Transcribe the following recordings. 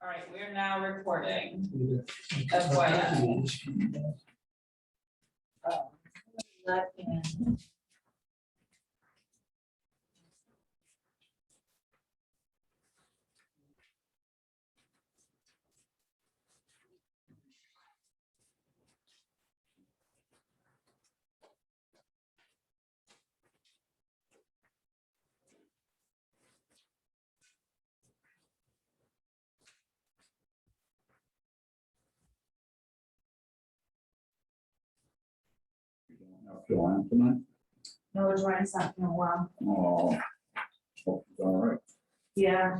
All right, we're now recording. FYI. Let in. Phil on tonight? No, we're trying something in a while. Oh, hope it's all right. Yeah.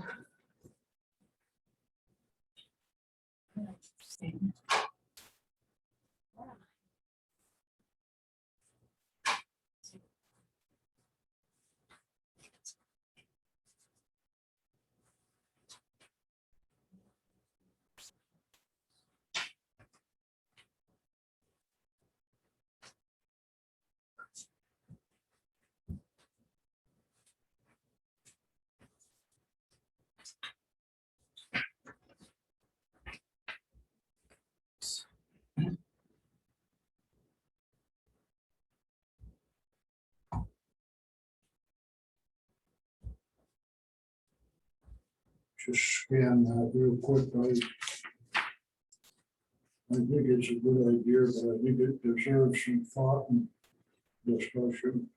Just scan that real quick. I think it's a good idea, but I think it deserves some thought and discussion.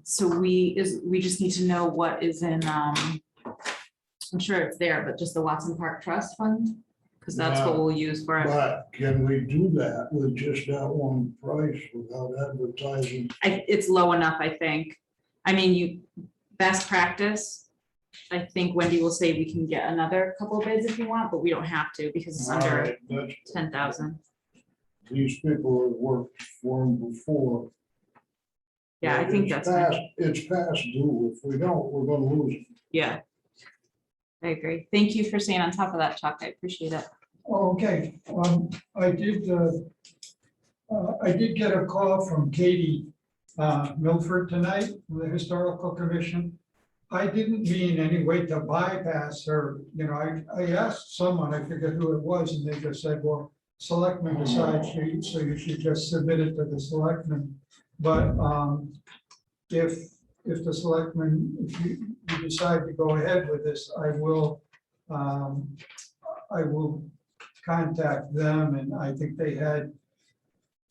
So we just need to know what is in, I'm sure it's there, but just the Watson Park Trust Fund, because that's what Yeah. we'll use for it. But can we do that with just that one price without advertising? It's low enough, I think. I mean, best practice. I think Wendy will say we can get another couple of bids if you want, but we don't have to because it's All under right, that's- 10,000. These people have worked for them before. Yeah, I think that's fine. It's past due. If we don't, we're gonna lose it. Yeah. I agree. Thank you for staying on top of that, Chuck. I appreciate it. Okay, I did get a call from Katie Milford tonight, from the Historical Commission. I didn't mean any way to bypass her, you know, I asked someone, I forget who it was, and they just said, well, selectmen decide, so you should just submit it to the selectmen. But if the selectmen, if you decide to go ahead with this, I will contact them, and I think they had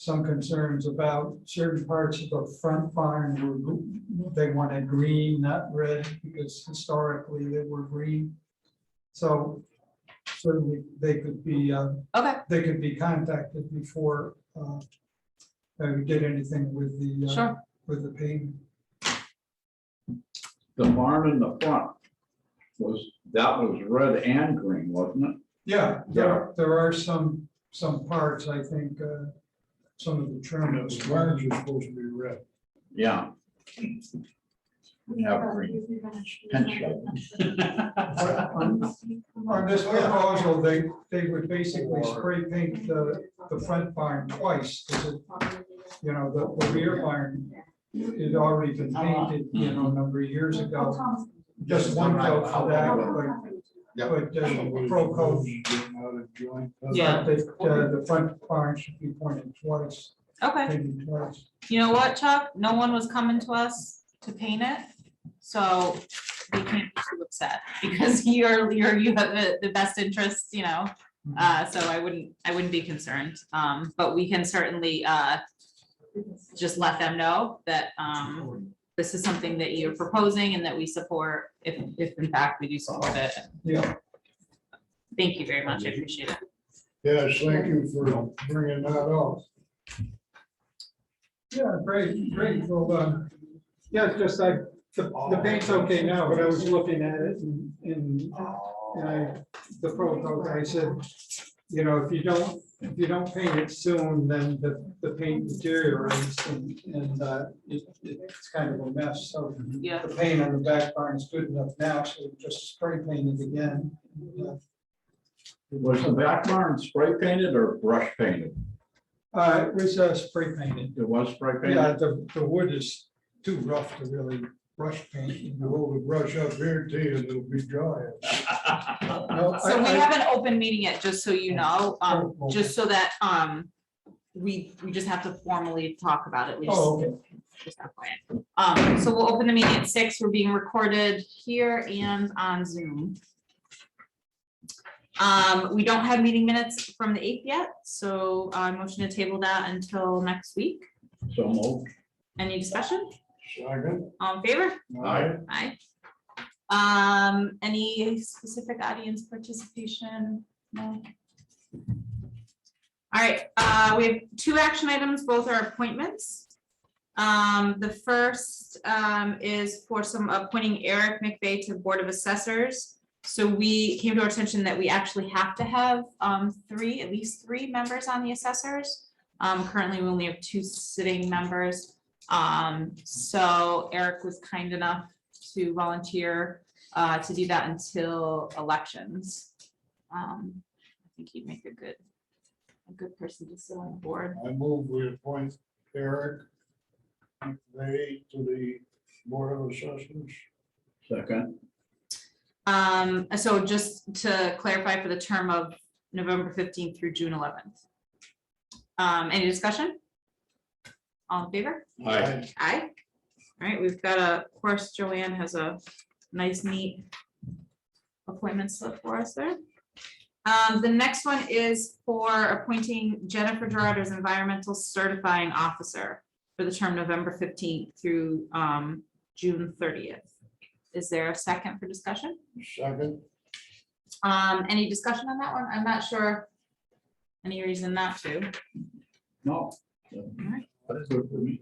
some concerns about certain parts of the front barn they wanted green, not red, because historically they were green. So certainly they could be contacted before we did anything with the Sure. with the paint. The barn in the front was red and green, wasn't it? Yeah, there are some parts, I think, some of the trim. And those barns are supposed to be red. Yeah. We have green. Potential. On this proposal, they would basically spray paint the front barn twice. 'Cause you know, the rear barn had already been painted, you know, a number of years ago. Just one coat for that, but pro coat. Yeah. The front barn should be pointed twice, Okay. painted twice. You know what, Chuck? No one was coming to us to paint it. So they can't be too upset because you have the best interests, you know. So I wouldn't be concerned. But we can certainly just let them know that this is something that you're proposing and that we support if in fact we do support it. Yeah. Thank you very much. I appreciate it. Yes, thank you for bringing that up. Yeah, great. Well, yeah, just The paint's okay now, but I was looking at it and the protocol guy said, you know, if you don't paint it soon, then the paint deteriorates and it's kind of a mess. So Yeah. the paint on the back barn is good enough now, so we just spray paint it again. Was the back barn spray painted or brush painted? It was spray painted. It was spray Yeah, painted? the wood is too rough to really brush paint. You know. Roll the brush up here to you, and it'll be dry. No, So we I- haven't open meeting yet, just so you know, just so that, we just have to formally talk about it. We just- Oh, okay. just FYI. So we'll open the meeting at 6. We're being recorded here and on Zoom. We don't have meeting minutes from the 8th yet, so I motion to table that until next week. So moved. Any discussion? Second. All in favor? Aye. Aye. Any specific audience participation? No. All right, we have 2 action items, both are appointments. The first is for some appointing Eric McVeigh to the Board of Assessors. So we came to our attention that we actually have to have at least three members on the assessors. Currently, we only have 2 sitting members. So Eric was kind enough to volunteer to do that until elections. I think he'd make a good person to sit on the board. I move we appoint Eric McVeigh to the Board of Assessors. Second. So just to clarify, for the term of November 15th through June 11th. Any discussion? All in favor? Aye. Aye. All right, we've got of course, Joanne has a nice, neat appointment slip for us there. The next one is for appointing Jennifer Gerard as environmental certifying officer for the term November 15th through June 30th. Is there a second for discussion? Second. Any discussion on that one? I'm not sure any reason not to. No. right. That's good for me.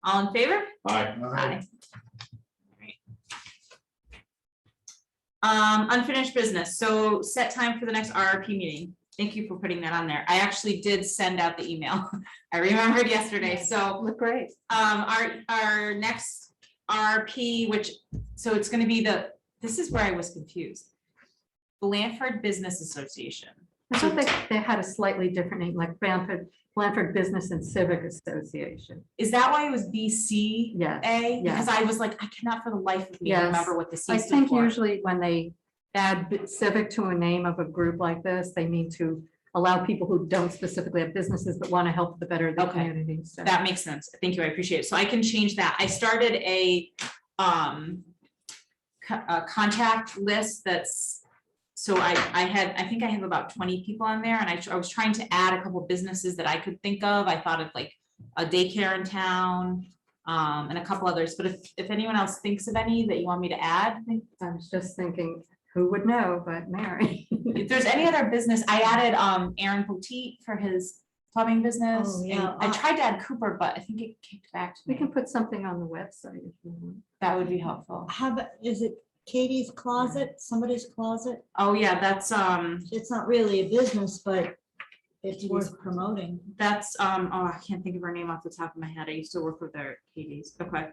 All in favor? Aye. Aye. Unfinished business. So set time for the next RRP meeting. Thank you for putting that on there. I actually did send out the email. I remembered yesterday, so. Look great. Our next RRP, so it's gonna be this is where I was confused. Blanford Business Association. I thought they had a slightly different name, like Blanford Business and Civic Association. Is that why it was BCA? Yes. Because I was like, I cannot for the life of me Yes. remember what the C I stood think for. usually when they add civic to a name of a group like this, they mean to allow people who don't specifically have businesses but want to help the better of the Okay. community. So That makes sense. Thank you. I appreciate it. So I can change that. I started a contact list so I think I have about 20 people on there, and I was trying to add a couple of businesses that I could think of. I thought of like a daycare in town and a couple others, but if anyone else thinks of any that you want me to add, I was just thinking, who would know but Mary? if there's any other business, I added Aaron Poteet for his plumbing business. Oh, yeah. And I tried to add Cooper, but I think it kicked back to We me. can put something on the website if you want. That would be helpful. How about, is it Katie's Closet, somebody's closet? Oh, yeah, that's It's not really a business, but it's worth promoting. oh, I can't think of her name off the top of my head. I used to work with her at Katie's. Okay.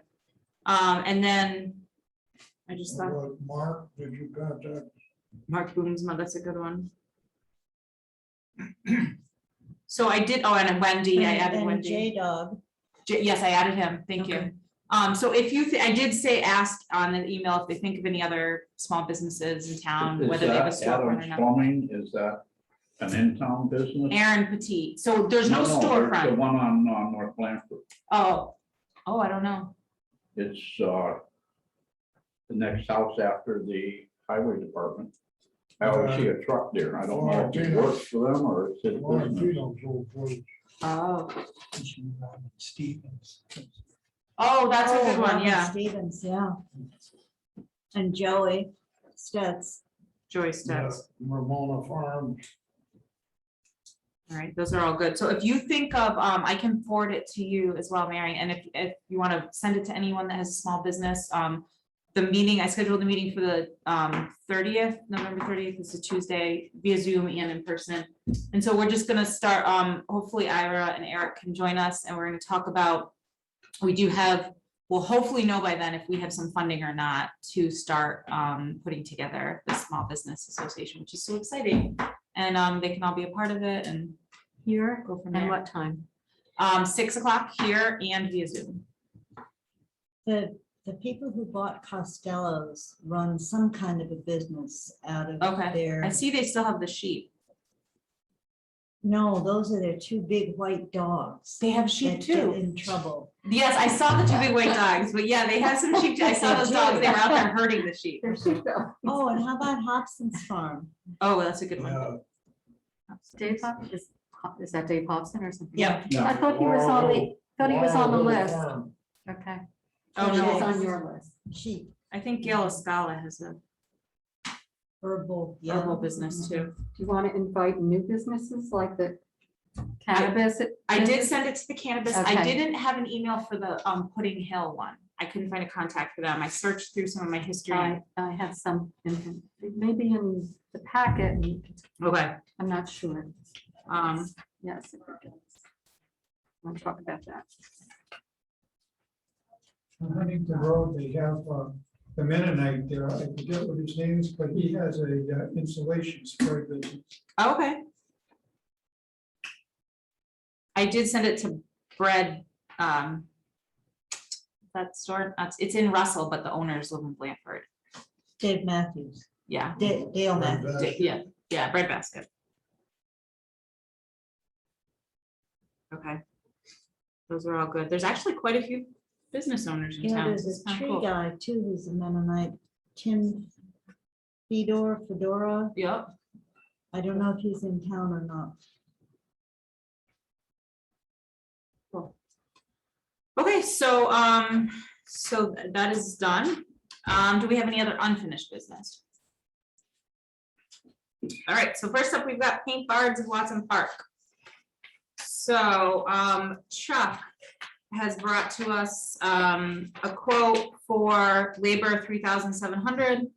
And then I just thought Mark, did you contact? Mark Boomsma, that's a good one. So I did, and Wendy, I added And Wendy. J-Dog. Yes, I added him. Thank you. Okay. So if I did say ask on an email if they think of any other small businesses in town, Is whether they have a that storefront or Adams not. Plumbing, is that an in-town business? Aaron Petit. So there's no there's The storefront. one on North Blanford. Oh, I don't know. It's the next house after the highway department. I always see a truck there. I don't know if it works for them or it's his business. Martino's old place. Oh, Stevens. oh, that's a good one. Robin Yeah. Stevens, yeah. And Joey Stutz. Joyce does. Ramona Farms. All right, those are all good. So if you think of, I can forward it to you as well, Mary. And if you want to send it to anyone that has a small business, the meeting, I scheduled the meeting for the 30th, November 30th, it's a Tuesday, via Zoom and in person. And so we're just gonna start, hopefully Ira and Eric can join us, and we're gonna talk about, we'll hopefully know by then if we have some funding or not to start putting together the Small Business Association, which is so exciting. And they can all be a part of it and Here, go from and there. what time? 6 o'clock here and via Zoom. The people who bought Costello's run some kind of a business out of Okay, their, I see they still have the sheep. no, those are their two big white dogs. They have sheep that get too. in trouble. Yes, I saw the two big white dogs, but yeah, they have some sheep. I saw those dogs. They were out there herding the sheep. There's sheep though. Oh, and how about Hobson's Farm? Oh, that's a good one. Yeah, Dave Hobson, is that Dave Hobson or something? Yep. I thought he was on the, thought he was on the list. Farm. Okay. Oh, He no. was on your list. Sheep, I think Gail Escala has a herbal. herbal business too. Do you want to invite new businesses like the cannabis? I did send it to the cannabis. I Okay. didn't have an email for the Pudding Hill one. I couldn't find a contact for them. I searched through some of my history. I have some, maybe in the packet, and Okay. I'm not sure. Yes. I'll talk about that. On Huntington Road, they have the Mennonite there, I forget what his name is, but he has a insulation spray business. Okay. I did send it to Bread. That store, it's in Russell, but the owners live in Blanford. Dave Matthews, Yeah, Dale Matthews. yeah, Bread Basket. Okay. Those are all good. There's actually quite a few business owners in Yeah, town. there's It's a kinda tree cool. guy too, who's a Mennonite, Tim Fedora. Yep. I don't know if he's in town or not. Okay, so that is done. Do we have any other unfinished business? All right, so first up, we've got paint bards of Watson Park. So Chuck has brought to us a quote for labor of $3,700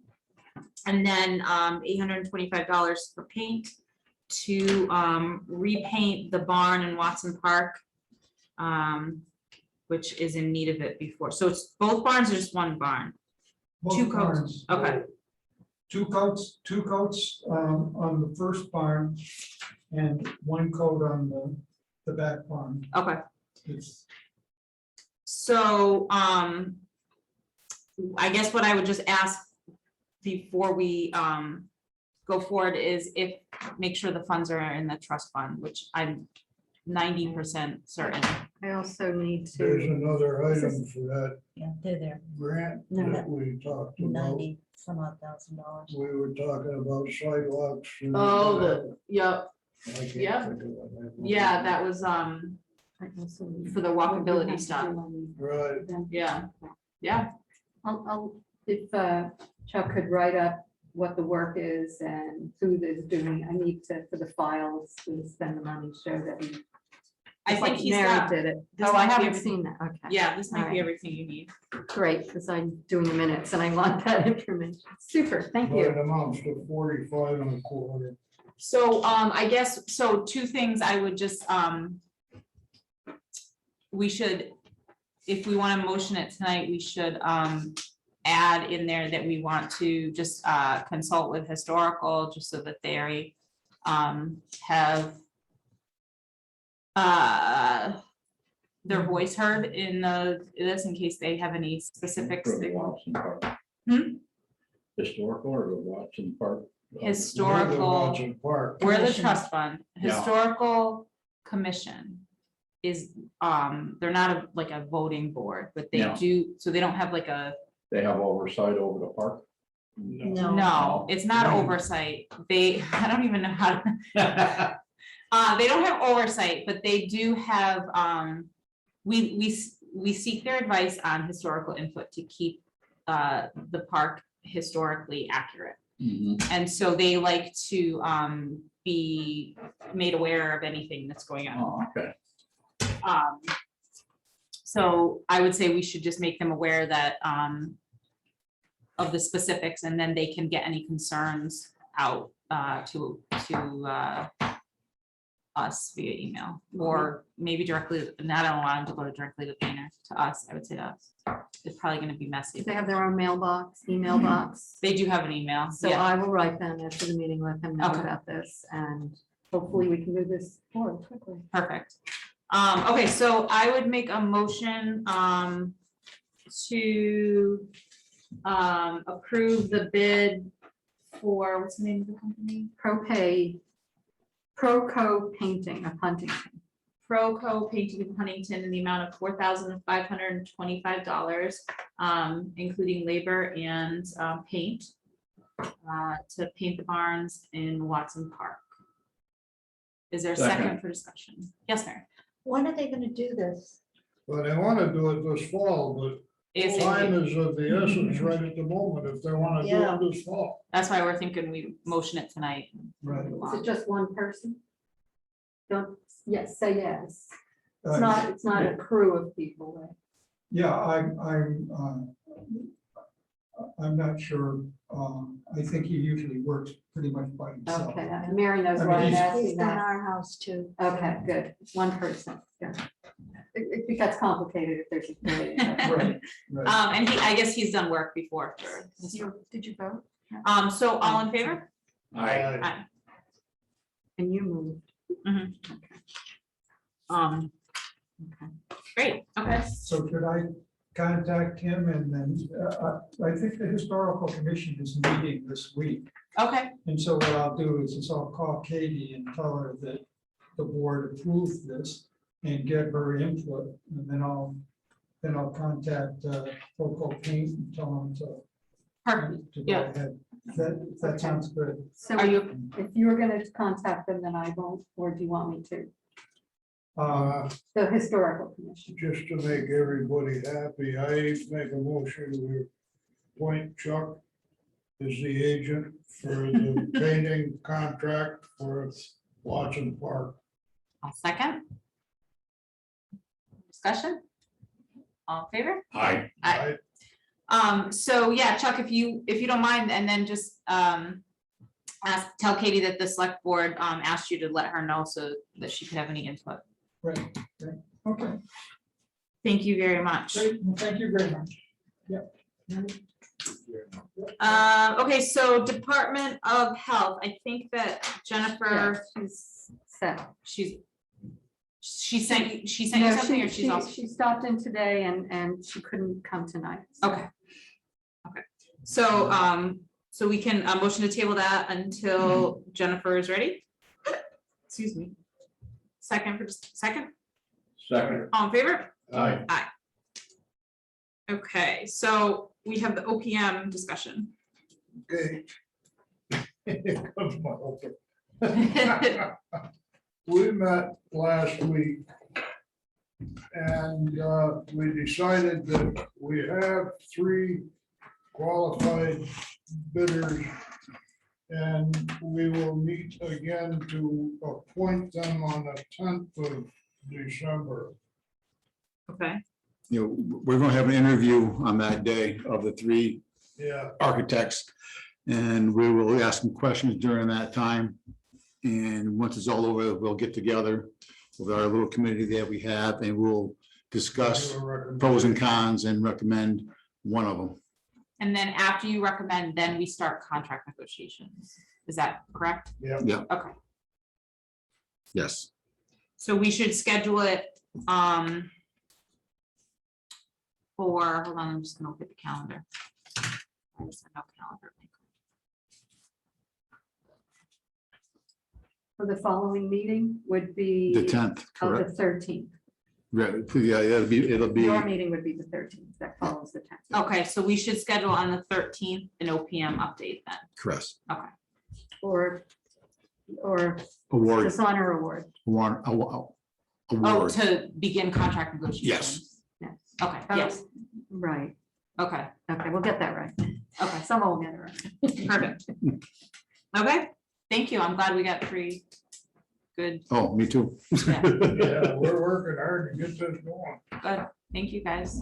and then $825 for paint to repaint the barn in Watson Park, which is in need of it before. So it's both barns or just one barn? Both Two coats. barns. Okay, Two coats on the first barn and one coat on the back barn. okay. It's, So I guess what I would just ask before we go forward is make sure the funds are in the trust fund, which I'm 90% certain. I also need There's to, another item for that Yeah, they're there, grant No. that we talked about. 90 some odd $1,000. We were talking about sidewalks. and- Yep, I can't yeah. think of it. yeah, that was I also need- for the walkability stuff. Right, Yeah, yeah, I'll, if Chuck could write up what the work is and who is doing, I need to, for the files, to spend the money, show that we. I just think like he's Mary got, did it. this Oh, I might be haven't everything. seen that, okay. Yeah, this might be Alright. everything you need. Great, because I'm doing the minutes and I want that information. Super, thank but it you. amounts to 45 1/4. So I guess, so two things I would just, we should, if we want to motion it tonight, we should add in there that we want to just consult with historical, just so that they have their voice heard in this, in case they have any specifics. For the they want. Watson Park. Hmm? Historical or the Watson Park? Historical, Watson Park. we're the Commission. trust fund, Yeah. historical commission is, they're not like a voting board, but they Yeah. do, so they don't have like a, They have oversight over the park? No. no, it's not No. oversight. They, I don't even know how to. They don't have oversight, but they do have, we seek their advice on historical input to keep the park historically accurate. Mhm. And so they like to be made aware of anything that's going on. Oh, okay. So I would say we should just make them aware that of the specifics, and then they can get any concerns out to us via email, or maybe directly, and I don't want them to go directly to Dana, to us, I would say to us. It's probably gonna be messy. They have their own mailbox, email box. They do have an email, So yeah, I will write them after the meeting, let them know Okay. about this, and hopefully we can move this forward quickly. perfect. Okay, so I would make a motion, to, approve the bid for, what's the name of the company? Proco Painting of Huntington. Proco Painting of Huntington in the amount of $4,525, including labor and paint, to paint the barns in Watson Park. Is there a second Second. for discussion? Yes, Mary. When are they gonna do this? Well, they want to do it this fall, but time ASAP. is of the essence right at the moment, if they want to do Yeah. it this fall. That's why we're thinking we motion it tonight. Right. Is it just one person? Don't, yes, say yes. Uh, It's not a crew of people, right? Yeah, I'm not sure. I think he usually works pretty much by himself. Okay, Mary knows I mean, why I'm he's- asking He's in that. our house too. Okay, good, one person, yeah. It gets complicated if there's a million. Right, right. And I guess he's done work before. for this work. Did you vote? So all in favor? I, Aye. And you moved. Great, okay. So could I contact him and then, I think the historical commission is meeting this week. Okay, And so what I'll do is I'll call Katie and tell her that the board approved this and get her input. And then I'll contact local paint and tell them perfect. to go Yeah. ahead. That sounds good. So Are you, if you're gonna contact them, then I won't, or do you want me to? The historical commission. Just to make everybody happy, I make a motion to appoint Chuck as the agent for the painting contract for Watson Park. I'll second. Discussion? All in favor? I, Aye. So yeah, Chuck, if you don't mind, and then just tell Katie that the select board asked you to let her know so that she could have any input. Right, okay, Thank you very much. great, well, thank you very much. Okay, so Department of Health, I think that Jennifer, She's set. she sent you No, something, or she's also. She stopped in today and she couldn't come tonight. so- Okay. Okay, so, so we can motion to table that until Jennifer is ready. Excuse me. Second, second, second, all in favor? I, Okay, so we have the OPM discussion. Okay. Here comes my helper. We met last week. And we decided that we have 3 qualified bidders. And we will meet again to appoint them on the 10th of December. Okay, We're going to have an interview on that day of the 3 Yeah, architects. And we will ask them questions during that time. And once it's all over, we'll get together with our little committee that we have and we'll discuss pros and cons and recommend one of them. and then after you recommend, then we start contract negotiations. Is that correct? Yeah. Yeah. Okay, Yes. so we should schedule it, for, hold on, I'm just gonna look at the calendar. I just have no calendar. For the following meeting would be. The 10th, Oh, the correct? 13th. Right, yeah, it'll be, Your meeting would be the 13th, that follows the 10th. Okay, so we should schedule on the 13th an OPM update then. correct. Or Award, dishonor award. Oh, award. to begin contract negotiations. Yes. Okay, Oh, yes, Right, okay, okay, we'll get that right. okay, Someone will get it right. perfect. Okay, thank you. I'm glad we got 3 good, Oh, me too. yeah, Yeah, we're working hard to get this going. good. Thank you, guys.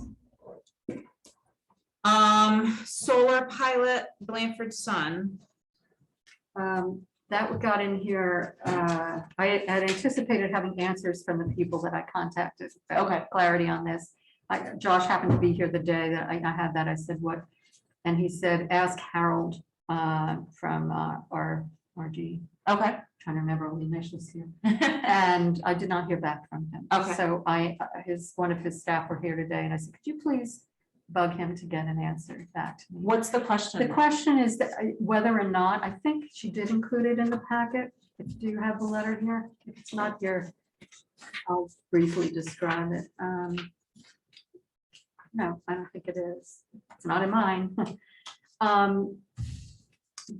Solar pilot, Blanford Sun. That got in here, I had anticipated having answers from the people that I contacted. Okay. Clarity on this. Josh happened to be here the day that I had that. I said, what? And he said, ask Harold from our RG. Okay. Trying to remember all the initials here. And I did not hear back from him. Okay. So one of his staff were here today and I said, could you please bug him to get an answer back to me? What's the question? The question is that whether or not, I think she did include it in the packet. Do you have the letter here? If it's not here, I'll briefly describe it. No, I don't think it is. It's not in mine.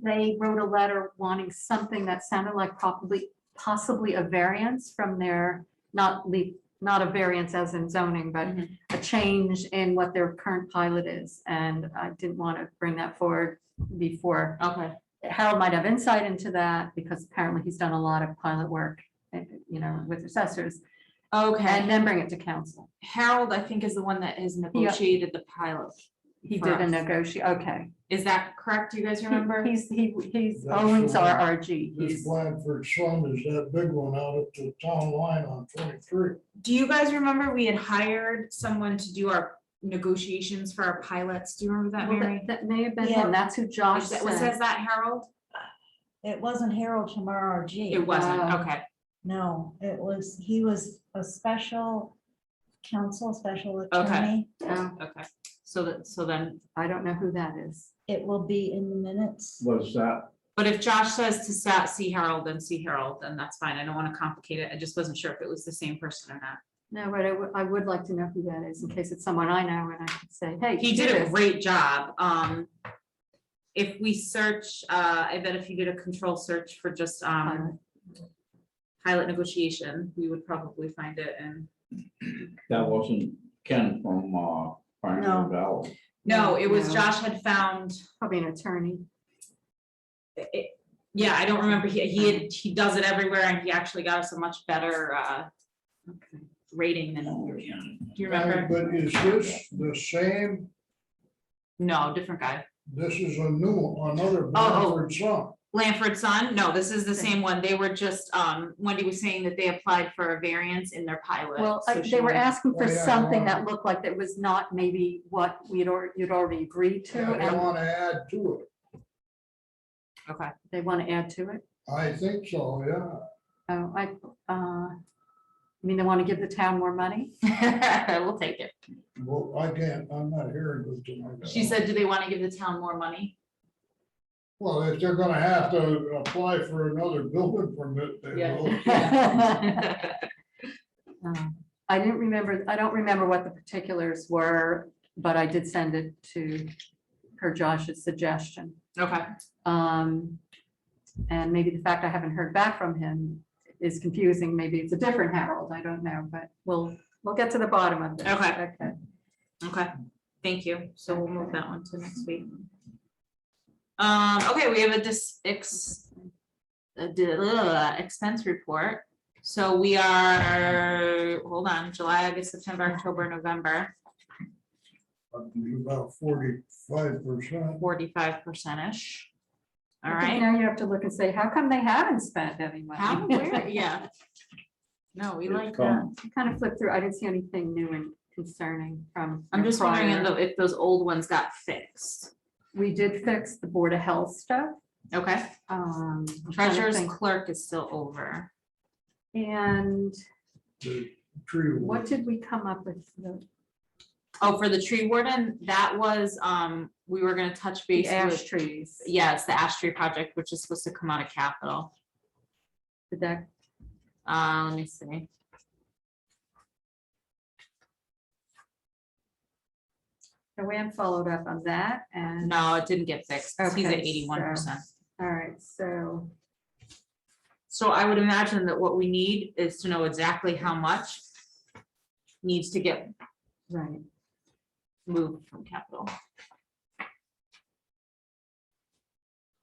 They wrote a letter wanting something that sounded like possibly a variance from their, not a variance as in zoning, but a change in what their current pilot is. And I didn't want to bring that forward before. Okay. Harold might have insight into that because apparently he's done a lot of pilot work, with assessors, Okay. and then bring it to council. Harold, I think, is the one that has negotiated the pilot. He For did a us. negotiate, okay. Is that correct? Do you guys remember? He's That's owns the our one. RG. This He's, Blanford Sun is that big one out at the town line on 23. Do you guys remember we had hired someone to do our negotiations for our pilots? Do you remember that, well, Mary? that may have been Yeah. him. That's who Josh Was said. that Harold? It wasn't Harold from RRG. It wasn't. Okay. No, he was a special counsel, special Okay. attorney. Oh, Okay. So then, I don't know who that is. It will be in the minutes. Was that, but if Josh says to see Harold, then that's fine. I don't want to complicate it. I just wasn't sure if it was the same person or not. No, but I would like to know who that is in case it's someone I know and I could say, hey. He do did a this. great job. If we search, I bet if you did a control search for just pilot negotiation, we would probably find it. And that wasn't Ken from Pioneer No. Valley? no, it was No. Josh had found. Probably an attorney. Yeah, I don't remember. He does it everywhere, and he actually got us a much better Okay. rating than. Do you remember? But is this the same? No, different guy. This is a new, another Oh. Blanford Sun. Blanford Son? No, this is the same one. They were just, Wendy was saying that they applied for a variance in their pilot. Well, so she they were wanted- asking for Oh, yeah, something yeah. that looked like that was not maybe what you'd already agreed to. Yeah, They And want to add to it. Okay. they want to add to it. I think so, yeah. Oh, I mean, they want to give the town more money? We'll take it. Well, I'm not hearing good tonight. She said, do they want to give the town more money? Well, if they're gonna have to apply for another building permit, they Yeah. will. I don't remember what the particulars were, but I did send it to per Josh's suggestion. Okay. And maybe the fact I haven't heard back from him is confusing. Maybe it's a different Harold. I don't know, but we'll get to the bottom of this. Okay. Okay. Okay, thank you. So we'll move that one to next week. Okay, we have expense report. So we are, hold on, July, August, September, October, November, About 45%. 45%-ish. All I think right. Now you have to look and say, how come they haven't spent any money? How, where, yeah. No, we It's like that. come. I kind of flipped through. I didn't see anything new and concerning from. I'm just wondering prior. if those old ones got fixed. We did fix the Board of Health stuff. Okay, I'm trying to treasurer's think. clerk is still over. And The tree. what did we come up with? Oh, for the tree warden, that was, we were gonna touch base The ash with, trees. yeah, it's the ash tree project, which is supposed to come out of capital. Did that, Let me see. Joanne followed up on that and. No, it didn't get fixed. He's at Okay, 81%. All right, so, So I would imagine that what we need is to know exactly how much needs to get right, moved from capital.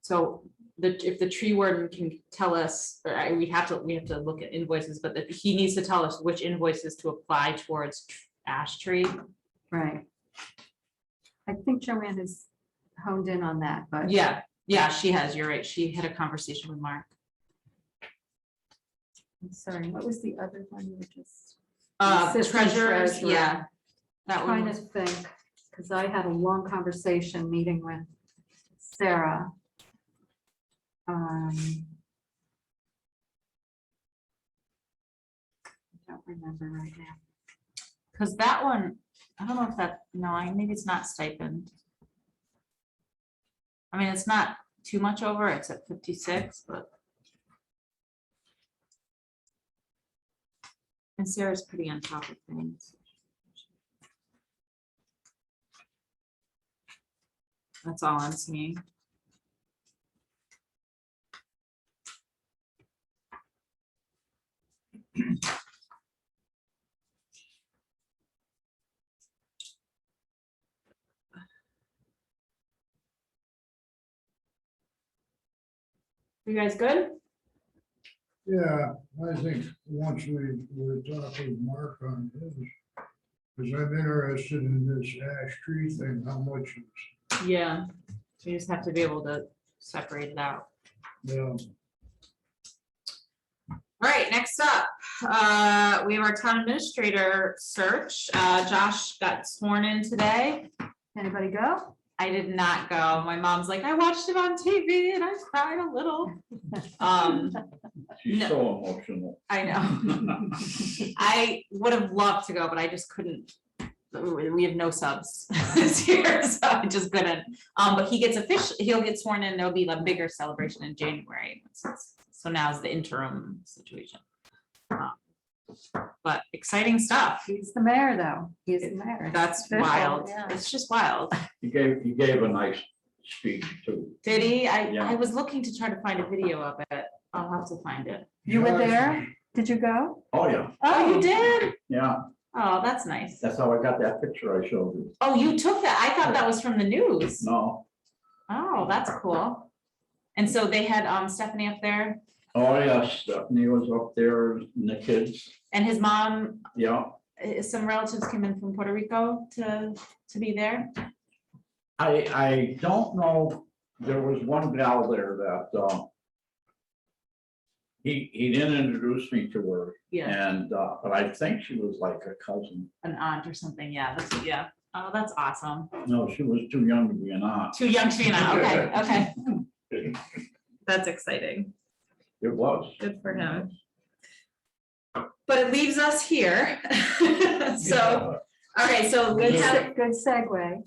So if the tree warden can tell us, we have to look at invoices, but that he needs to tell us which invoices to apply towards ash tree. right. I think Joanne has honed in on that, but. Yeah, yeah, she has, you're right. She had a conversation with Mark. I'm sorry, what was the other one you were just? Treasurers, treasurer. yeah. That one Trying to was, think, because I had a long conversation meeting with Sarah. I don't remember right now. because that one, I don't know if that, no, maybe it's not stipend. I mean, it's not too much over, it's at 56, but. And Sarah's pretty on top of things. That's all I'm seeing. You guys good? Yeah, I think once we talk with Mark on his, because I'm interested in this ash tree thing, how much is, Yeah. So you just have to be able to separate it out. yeah. All right, next up, we have our town administrator search. Josh got sworn in today. Anybody go? I did not go. My mom's like, I watched it on TV and I cried a little. She's No. so emotional. I know. I would have loved to go, but I just couldn't. We have no subs this year, so I just couldn't. But he gets he'll get sworn in. There'll be a bigger celebration in January. So now's the interim situation. But exciting stuff. He's the mayor, though. He's the mayor. It's That's official, wild. yeah. It's just wild. He gave a nice speech too. Did he? Yeah. I was looking to try to find a video of it. I'll have to find it. You were there? Did you go? Oh, yeah, Oh, you did? yeah. Oh, that's nice. That's how I got that picture I showed you. Oh, you took that? I thought that was from the news. No, Oh, that's cool. And so they had Stephanie up there oh, yeah, Stephanie was up there and the kids, and his mom, yeah. some relatives came in from Puerto Rico to be there. I don't know, there was one gal there that, he didn't introduce me to her, Yeah, and, but I think she was like a cousin. an aunt or something. Yeah, yeah. Oh, that's awesome. No, she was too young to be an aunt. Too young to be an aunt. Okay, okay. That's exciting. It was. Good for him. But it leaves us here. So, okay, so we have, Good segue.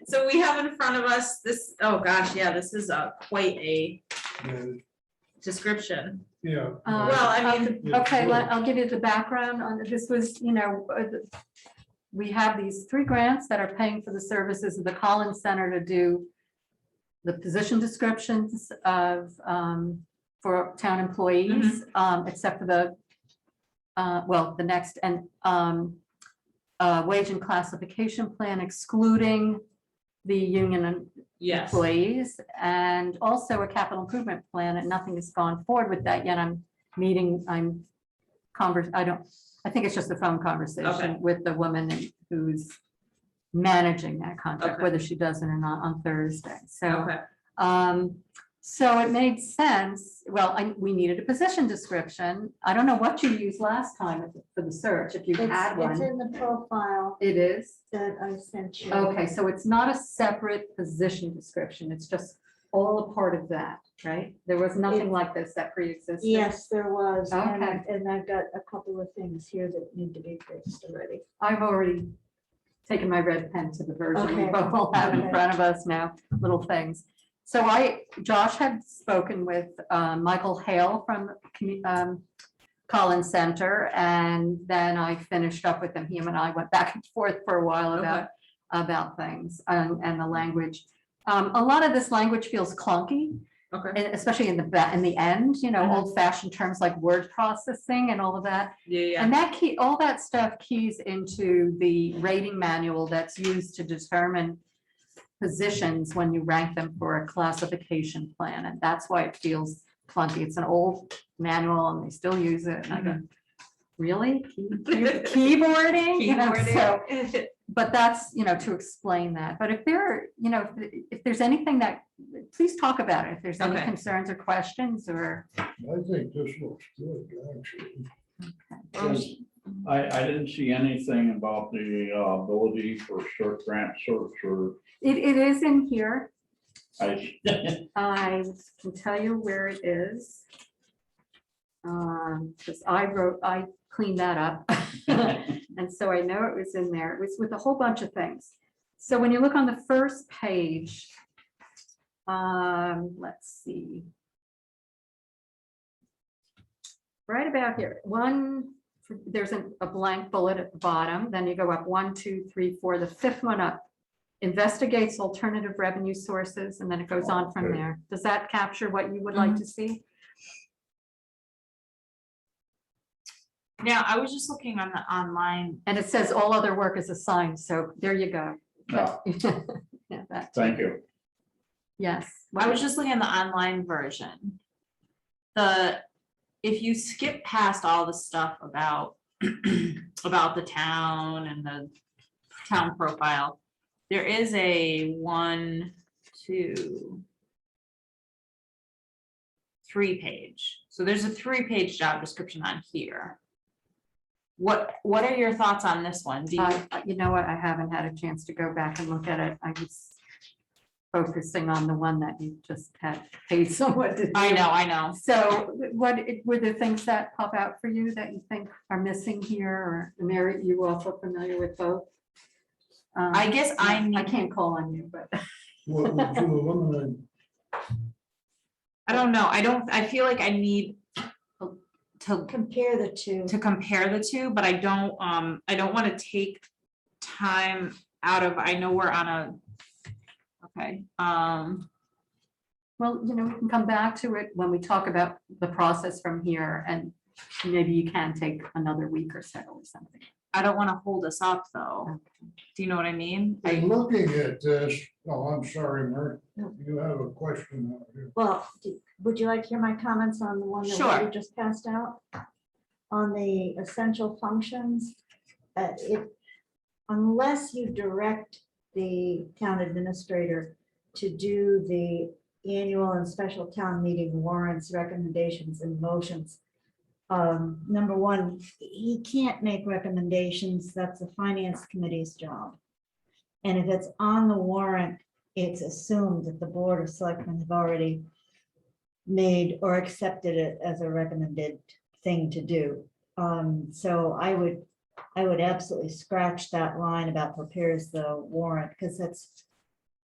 so we have in front of us this, oh gosh, yeah, this is quite a description. Yeah. Well, I mean, Okay, I'll give you the background on, this was, we have these 3 grants that are paying for the services of the Collins Center to do the position descriptions of, for town employees, except for the, the next, and wage and classification plan excluding the union yes. employees, and also a capital improvement plan, and nothing has gone forward with that yet. I think it's just a phone conversation Okay. with the woman who's managing that contract, Okay. whether she does it or not, on Thursday. So, Okay. so it made sense. Well, we needed a position description. I don't know what you used last time for the search, if you had It's one. in the profile It is? that I sent you. Okay, so it's not a separate position description, it's just all a part of that, right? There was nothing like this that pre-existed? Yes, there was. And Okay. and I've got a couple of things here that need to be fixed already. I've already taken my red pen to the version we Okay. both all have in Okay. front of us now, little things. So Josh had spoken with Michael Hale from Collins Center, and then I finished up with him. He and I went back and forth for a while about things and the language. A lot of this language feels clunky, Okay. and especially in the end, Mhm. old fashioned terms like word processing and all of that. Yeah. And all that stuff keys into the rating manual that's used to determine positions when you rank them for a classification plan. And that's why it feels clunky. It's an old manual and they still use it. And I go, really? Keyboarding? So but that's, to explain that. But if there are, if there's anything that, please talk about it. If there's any Okay. concerns or questions or. I think this looks good, actually. I didn't see anything about the ability for short grant search or It is in here. I, I can tell you where it is. Because I cleaned that up. And so I know it was in there. It was with a whole bunch of things. So when you look on the first page, let's see. Right about here, there's a blank bullet at the bottom, then you go up 1, 2, 3, 4, the fifth one up. Investigates alternative revenue sources, and then it goes on from Okay. there. Does that capture what you would like to see? Now, I was just looking on the online. And it says all other work is assigned, so there you go. no, Yeah, that, thank you. yes. I was just looking at the online version. If you skip past all the stuff about the town and the town profile, there is a 1, 2, 3 page. So there's a 3-page job description on here. What are your thoughts on this one? Do you, You know what, I haven't had a chance to go back and look at it. I was focusing on the one that you just had paid someone to do. I know. So what were the things that pop out for you that you think are missing here, or Mary, you also familiar with both? I guess I can't call on you, but. What would you eliminate? I don't know. I feel like I need to Compare the two. compare the two, but I don't want to take time out of, I know we're on a, okay. Well, we can come back to it when we talk about the process from here, and maybe you can take another week or so or something. I don't want to hold us up though. Do you know what I mean? In looking at this, oh, I'm sorry, Mary, you have a question out here. Well, would you like to hear my comments on the one that Sure. we just passed out? On the essential functions, unless you direct the town administrator to do the annual and special town meeting warrants, recommendations, and motions. Number one, he can't make recommendations. That's the finance committee's job. And if it's on the warrant, it's assumed that the Board of Selectmen have already made or accepted it as a recommended thing to do. So I would absolutely scratch that line about prepares the warrant, because that's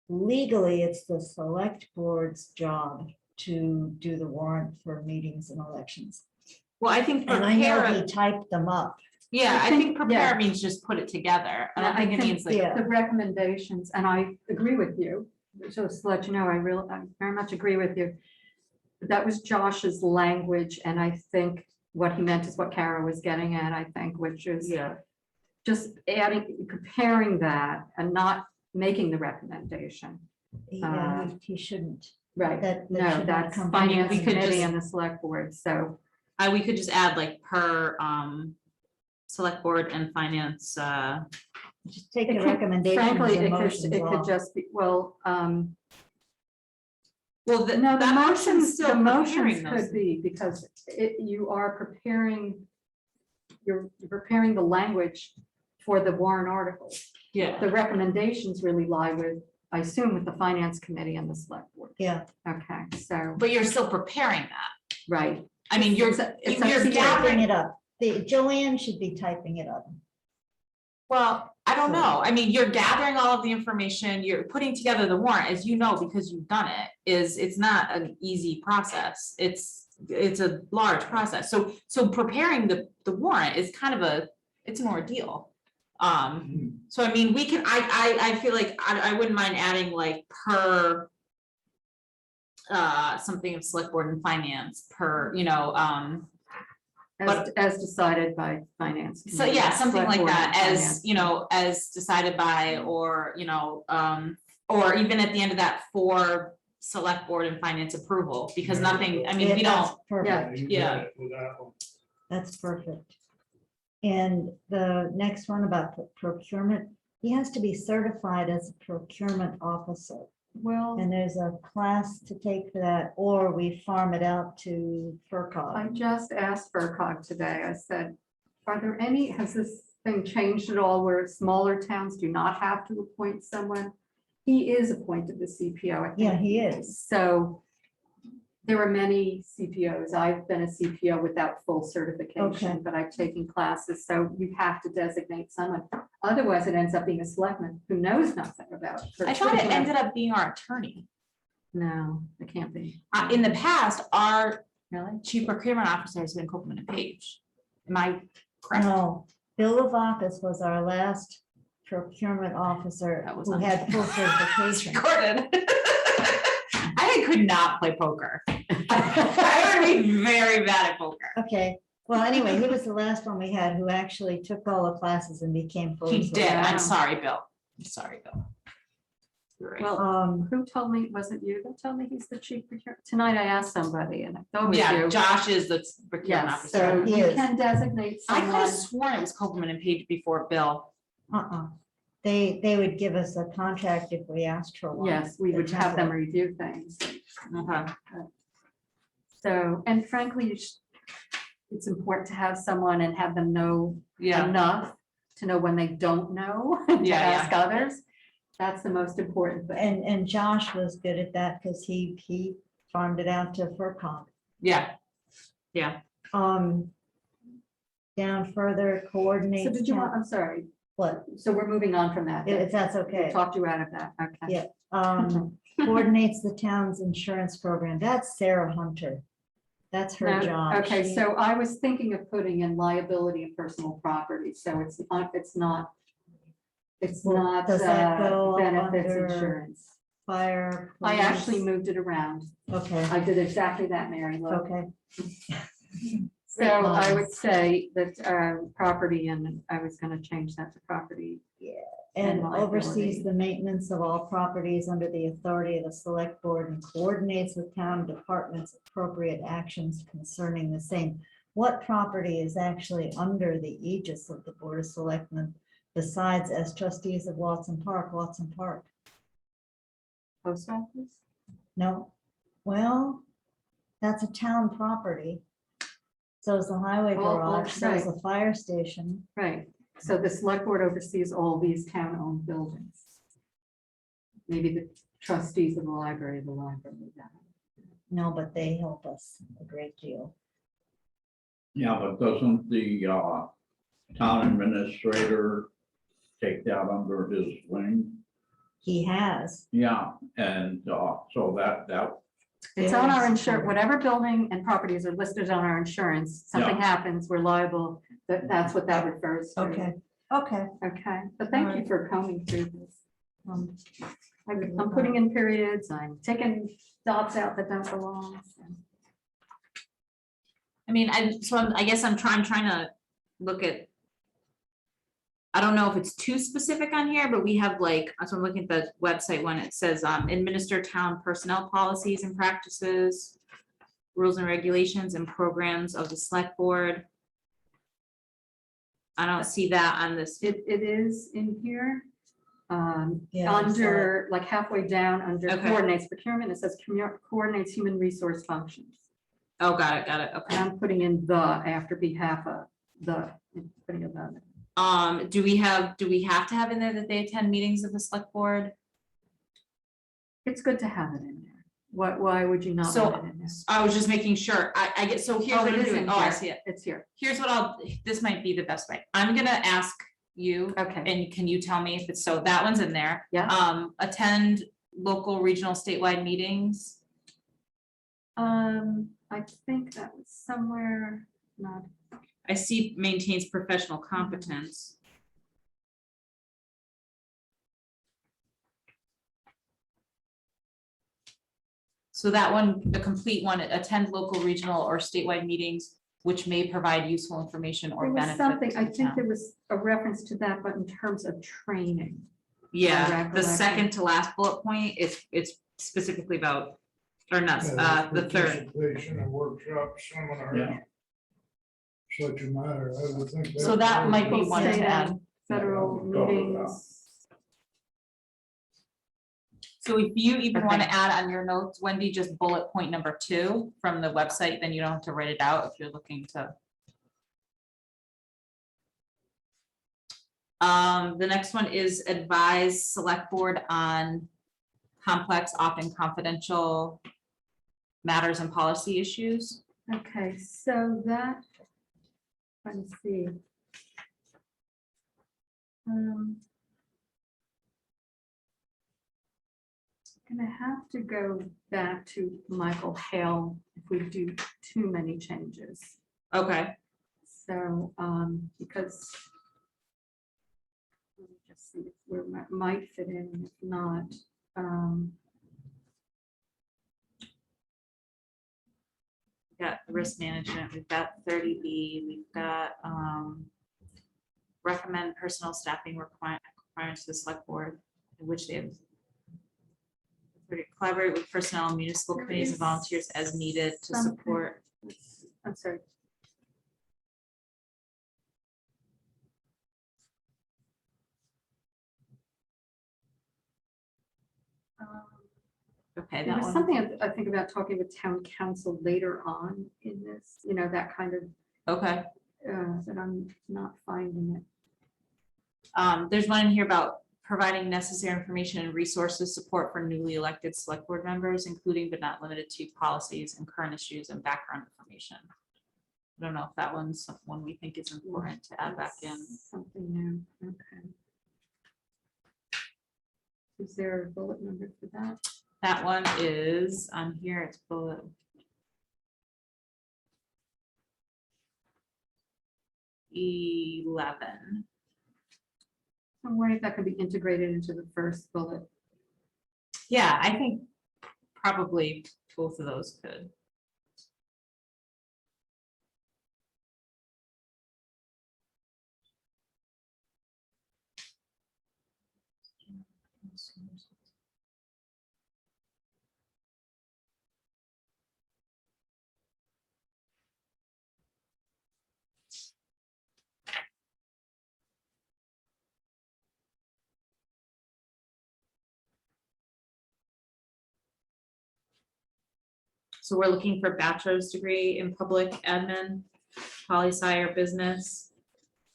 legally, it's the select board's job to do the warrant for meetings and elections. Well, I think And I know prepare, he typed them up. yeah, I I think- think prepare yeah. means just put it together. I don't I think it think, means like, yeah. The recommendations, and I agree with you, just to let you know, I very much agree with you. That was Josh's language, and I think what he meant is what Kara was getting at, I think, which is yeah. just preparing that and not making the recommendation. Yeah, he shouldn't. Right, That no, should not that's come from finance us. We could committee just- and the select board, so. We could just add like per select board and finance. Just take It the could- recommendations Frankly, and it motions could off. just be, well, Well, no, the that person's motions, still the motions preparing those. could be, because you are preparing, you're preparing the language for the warrant articles. Yeah. The recommendations really lie with, I assume, with the finance committee and the select board. Yeah, Okay, so, But you're still preparing that. right. I mean, you're It's up to you're you. typing gathering. it up. Joanne should be typing it up. Well, I don't know. I mean, you're gathering all of the information, you're putting together the warrant, as you know, because you've done it, it's not an easy process. It's a large process. So preparing the warrant is kind of it's an ordeal. So I mean, we can, I feel like I wouldn't mind adding like per something of select board and finance per, As decided by finance. so committee, yeah, something select like board that, and as, finance. as decided by, or even at the end of that for select board and finance approval, because nothing, I mean, Yeah, we that's don't, perfect. You Yeah. got it with that one. That's perfect. And the next one about procurement, he has to be certified as a procurement officer. Well, And there's a class to take for that, or we farm it out to I FERCog. just asked FERCog today. I said, are there any, has this thing changed at all where smaller towns do not have to appoint someone? He is appointed the CPO, I think. Yeah, he is. So there are many CPOs. I've been a CPO without full Okay. certification, but I've taken classes, so you have to designate someone. Otherwise, it ends up being a selectman who knows nothing about. I thought it ended up being our attorney. No, it can't be. In the past, our Really? chief procurement officer has been Copeland and Page. Am I correct? No, Bill Lavacas was our last procurement officer That was who on- had full It's certification. recorded. I could not play poker. I would be very bad at poker. Okay, well, anyway, he was the last one we had who actually took all the classes and became fully. He did. certified. I'm sorry, Bill. I'm sorry, Bill. You're right. Well, who told me, was it you that told me he's the chief procurement? Tonight I asked somebody and I thought it was Yeah, you. Josh is the procurement Yes, officer. so He you is. can designate I could someone. have sworn it was Copeland and Page before Bill. They would give us a contract if we asked for one. Yes, we the would have them template. review things. Okay. So, and frankly, it's important to have someone and have them know Yeah, enough to know when they don't know, to Yeah, yeah. ask others. That's the most important thing. And Josh was good at that because he farmed it out to FERCog. yeah. Down further, coordinate. So did you want, I'm sorry, What, so we're moving on from that. if that's We okay. talked you out of that, okay. Yeah. Coordinates the town's insurance program. That's Sarah Hunter. That's her No, job. Okay, She- so I was thinking of putting in liability and personal property, so it's not. It's Well, not does that go up benefits under- insurance. Fire. I actually police. moved it around. Okay, I did exactly that, Mary Lou. okay. So I would say that property, and I was gonna change that to property. And And oversees liability. the maintenance of all properties under the authority of the select board and coordinates with town departments appropriate actions concerning the same. What property is actually under the aegis of the Board of Selectmen besides as trustees of Watson Park? Post office? No, well, that's a town property. So is the highway Oh, garage, so is right. the fire station. Right, so the select board oversees all these town-owned buildings. Maybe the trustees of the library, that. No, but they help us a great deal. Yeah, but doesn't the town administrator take that under his wing? He has. Yeah, and so that It's on our Yes. insurance, whatever building and properties are listed on our insurance, something happens, we're liable, that's what that refers to. Okay. Okay, but thank you Alright. for combing through this. Um, I'm putting in periods, I'm taking dots out that don't belong. so. I mean, I guess I'm trying to look at. I don't know if it's too specific on here, but we have like, so I'm looking at the website when it says administer town personnel policies and practices, rules and regulations and programs of the select board. I don't see that on this. It is in here. Yeah, I saw Under, like halfway down, under Okay. coordinates procurement, it says coordinates human resource functions. Oh, got it. And Okay. I'm putting in the after behalf of the, putting it on. Do we have to have in there that they attend meetings of the select board? It's good to have it in there. Why would you not So want it in there? I was just making sure. I get, so here's Oh, what it I'm is doing. in Oh, I here. see it. It's here. Here's what this might be the best way. I'm gonna ask you, Okay, and can you tell me if it's, so that one's in there. yeah. Attend local, regional, statewide meetings. I think that was somewhere, not, I see maintains professional competence. So that one, the complete one, attend local, regional, or statewide meetings, which may provide useful information or there was benefit. something, to I the think town. there was a reference to that, but in terms of training. Yeah, the recollection. second to last bullet point is, it's specifically about, or not, the third. Participation in workshops, seminars. Yeah. Such a matter, I would think. So that might be would- one to State add. and Federal Yeah, I would go with meetings, So if you even want to Okay. add on your notes, Wendy, just bullet point number 2 from the website, then you don't have to write it out if you're looking to. The next one is advise select board on complex, often confidential matters and policy issues. Okay, so that, let's see. Gonna have to go back to Michael Hale if we do too many changes. Okay, So, because. Let me just see where it might fit in, if not. we've got risk management, we've got 30B, we've got recommend personal staffing requirements to the select board, in which they have collaborate with personnel and municipal There committees and is volunteers as needed to something. support. I'm sorry. Okay, There that was one. something I think about talking with town council later on in this, that kind of, Okay. that I'm not finding it. There's one in here about providing necessary information and resources support for newly elected select board members, including but not limited to policies and current issues and background information. I don't know if that one's one we think is important to add back in. Something new, okay. Is there a bullet number for that? That one is on here, it's bullet. $11. I'm worried if that could be integrated into the first bullet. Yeah, I think probably both of those could. So we're looking for bachelor's degree in public admin, poli-sci or business,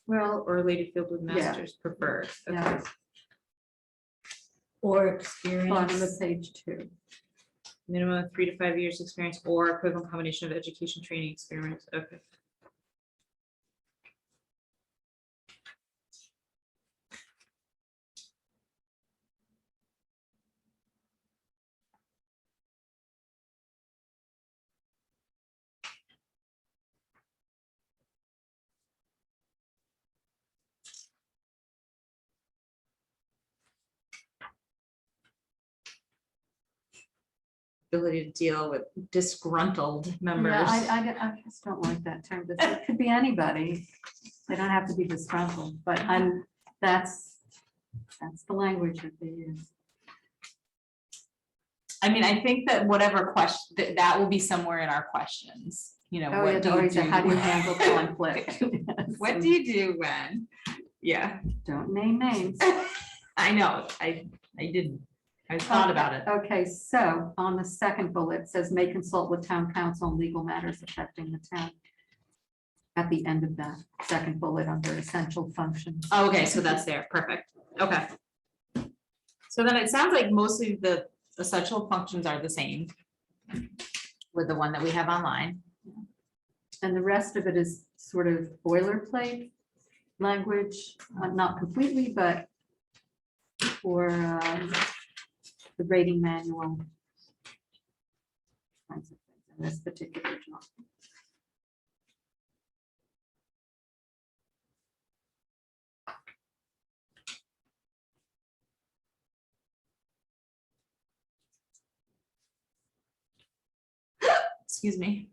Well, or related field with Yeah. master's preferred. Okay. yeah, Or bottom of experience. page 2. Minimum of 3 to 5 years experience or equivalent combination of education, training, experience. Okay. Ability to deal with disgruntled members. Yeah, I just don't like that term, but it could be anybody. They don't have to be disgruntled, but that's the language that they use. I mean, I think that whatever question, that will be somewhere in our questions, Oh, yeah, what do you always, how do you do? handle conflict? What do you do when? Yeah, Don't name names. I know, I didn't, I thought about it. Okay, so on the second bullet, it says may consult with town council on legal matters affecting the town. At the end of that second bullet under essential functions. Oh, okay, so that's there, perfect, okay. So then it sounds like mostly the essential functions are the same with the one that we have online. And the rest of it is sort of boilerplate language, not completely, but for the rating manual. Kinds of things in this particular job. Excuse me.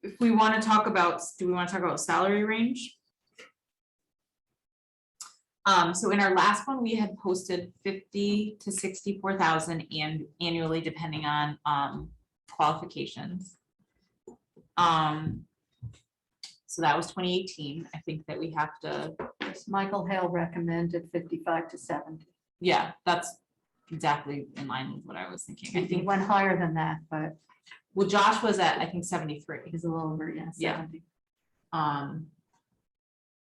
If we want to talk about, do we want to talk about salary range? So in our last one, we had posted 50 to 64,000 and annually, depending on qualifications. So that was 2018. I think that we have to, Michael Hale recommended 55 to 70. yeah, that's exactly in line with what I was thinking. I He think, went higher than that, but well, Josh was at, I think, 73. he's a little over, yeah, Yeah. 70.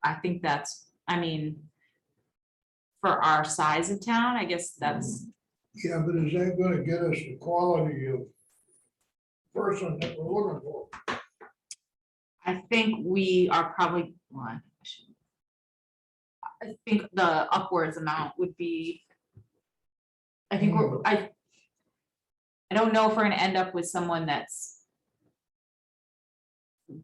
I think that's, I mean, for our size of town, I guess that's, Yeah, but is that gonna get us the quality of person that we're looking for? I think we are probably, well, I think the upwards amount would be, I think I don't know if we're gonna end up with someone that's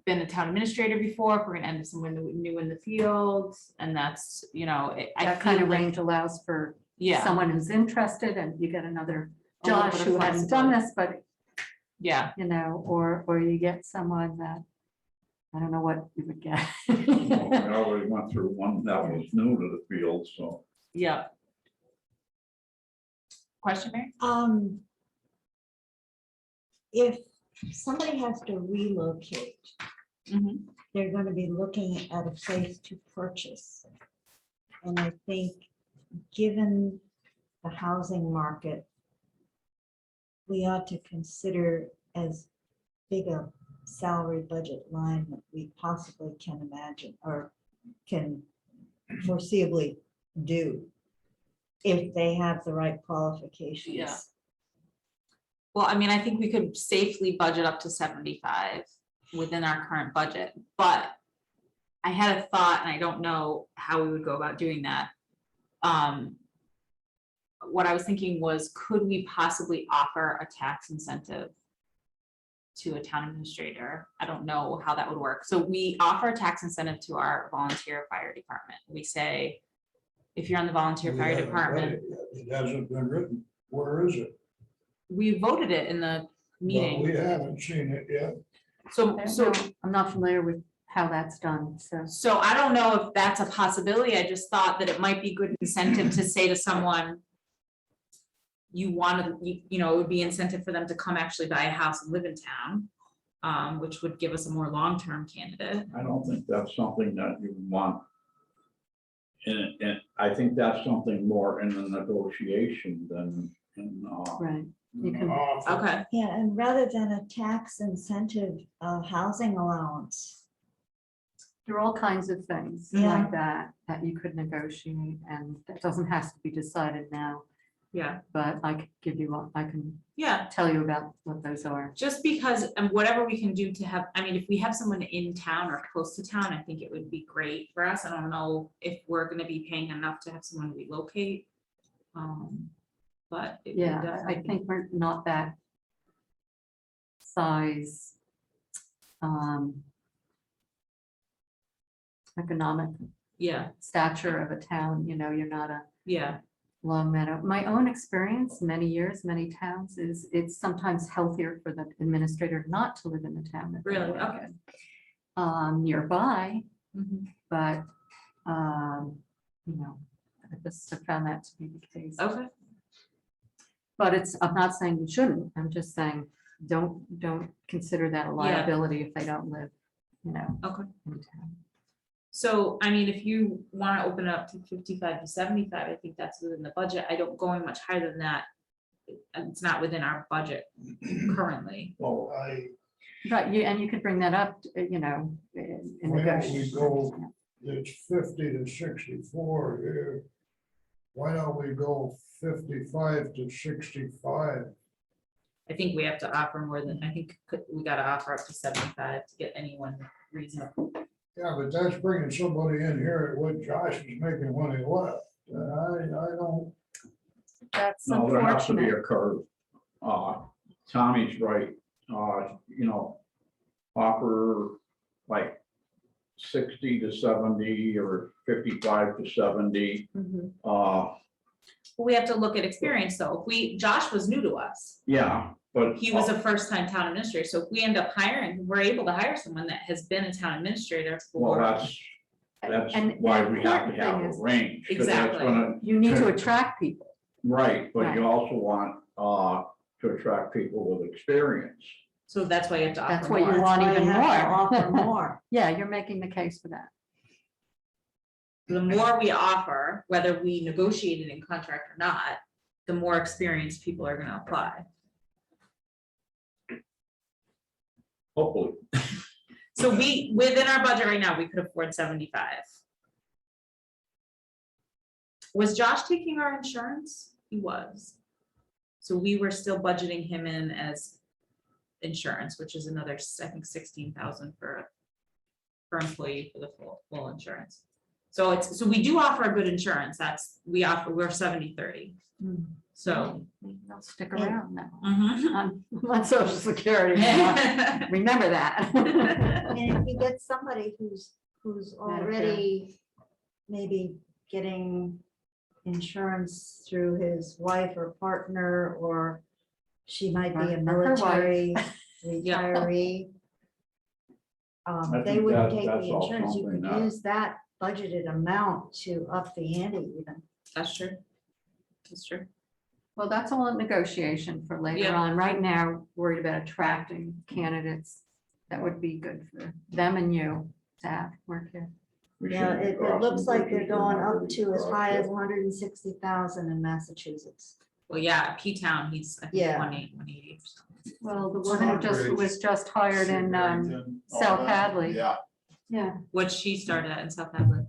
been a town administrator before, if we're gonna end up someone new in the field, and that's, you know, I That kind feel of like, range allows for yeah, someone who's interested, and you get another A little Josh bit of who hasn't done this, but yeah, you know, or you get someone that, I don't know what you would get. I already went through one that was new to the field, so. yeah. Question, Mary? If somebody has to relocate, Mhm. they're going to be looking at a place to purchase. And I think, given the housing market, we ought to consider as big a salary budget line that we possibly can imagine or can foreseeably do if they have the right qualifications. Yeah. Well, I mean, I think we could safely budget up to 75 within our current budget, but I had a thought, and I don't know how we would go about doing that. What I was thinking was, could we possibly offer a tax incentive to a town administrator? I don't know how that would work. So we offer a tax incentive to our volunteer fire department. We say, if you're on the volunteer We fire haven't read department, it yet. It hasn't been written. Where is it? we voted it in the But meeting. we haven't seen it yet. So I'm not familiar with how that's done, so. So I don't know if that's a possibility. I just thought that it might be good incentive to say to someone, you want to, you know, it would be incentive for them to come actually buy a house and live in town, which would give us a more long-term candidate. I don't think that's something that you want. And I think that's something more in the negotiation than in. Right, you can, Okay, Yeah, and rather than a tax incentive, housing allowance. there are all kinds of things Yeah. like that, that you could negotiate, and that doesn't have to be decided now, yeah, but I could give you, I can yeah. tell you about what those are. Just because, and whatever we can do to have, I mean, if we have someone in town or close to town, I think it would be great for us. I don't know if we're gonna be paying enough to have someone relocate. But. it would Yeah, I definitely- think we're not that size. Economic Yeah, stature of a town, you know, you're not a yeah, Long Meadow. My own experience, many years, many towns, is it's sometimes healthier for the administrator not to live in the town. that they Really? live Okay. in. Nearby, mhm, but, you know, I just have found that to be the case. okay, But it's, I'm not saying you shouldn't, I'm just saying, don't consider that a liability if they don't live, you know, okay. in town. So, I mean, if you want to open it up to 55 to 75, I think that's within the budget. I don't going much higher than that. It's not within our budget currently. Well, Right, and you could bring that up, you know, in Why don't we negotiations. go- it's 50 to 64 here. Why don't we go 55 to 65? I think we have to offer more than, I think we got to offer up to 75 to get anyone reasonable. Yeah, but that's bringing somebody in here at what Josh is making when he left. I don't, That's no, there has to be unfortunate. a curve. Tommy's right, you know, offer like 60 to 70 or 55 to 70. We have to look at experience though. If Josh was new to us. Yeah, but. He was a first-time town administrator. So if we end up hiring, we're able to hire someone that has been a town administrator Well, for. that's And why the we have to important have thing a is- range. 'cause that's Exactly. gonna- You need to attract people. Right, but Right. you also want to attract people with experience. So that's why you have to offer That's what you more. want That's why even you have to more. Offer more. Yeah, you're making the case for that. The more we offer, whether we negotiate it in contract or not, the more experienced people are gonna apply. Hopefully. So we, within our budget right now, we could afford 75. Was Josh taking our insurance? He was. So we were still budgeting him in as insurance, which is another, I think, 16,000 per employee for the full insurance. So so we do offer a good insurance. We're 70/30. So. They'll stick around now. Mhm. On Social Security. Remember that. And if you get somebody who's already maybe getting insurance through his wife or partner, or she might be a Or her wife. military Yeah. retiree. I They think would that- take that's the all insurance. You something could that- use that budgeted amount to up the ante even. That's true. That's true. Well, that's all in negotiation for later Yeah. on. Right now, worried about attracting candidates that would be good for them and you to have work here. We Yeah, shouldn't be it crossing looks like they're bridges going we're not up ready to as cross high yet. as 160,000 in Massachusetts. Well, yeah, P-Town, he's, I think, Yeah. 180. Well, the one who was just hired in South Hadley. Yeah. Yeah. What she started at in South Hadley.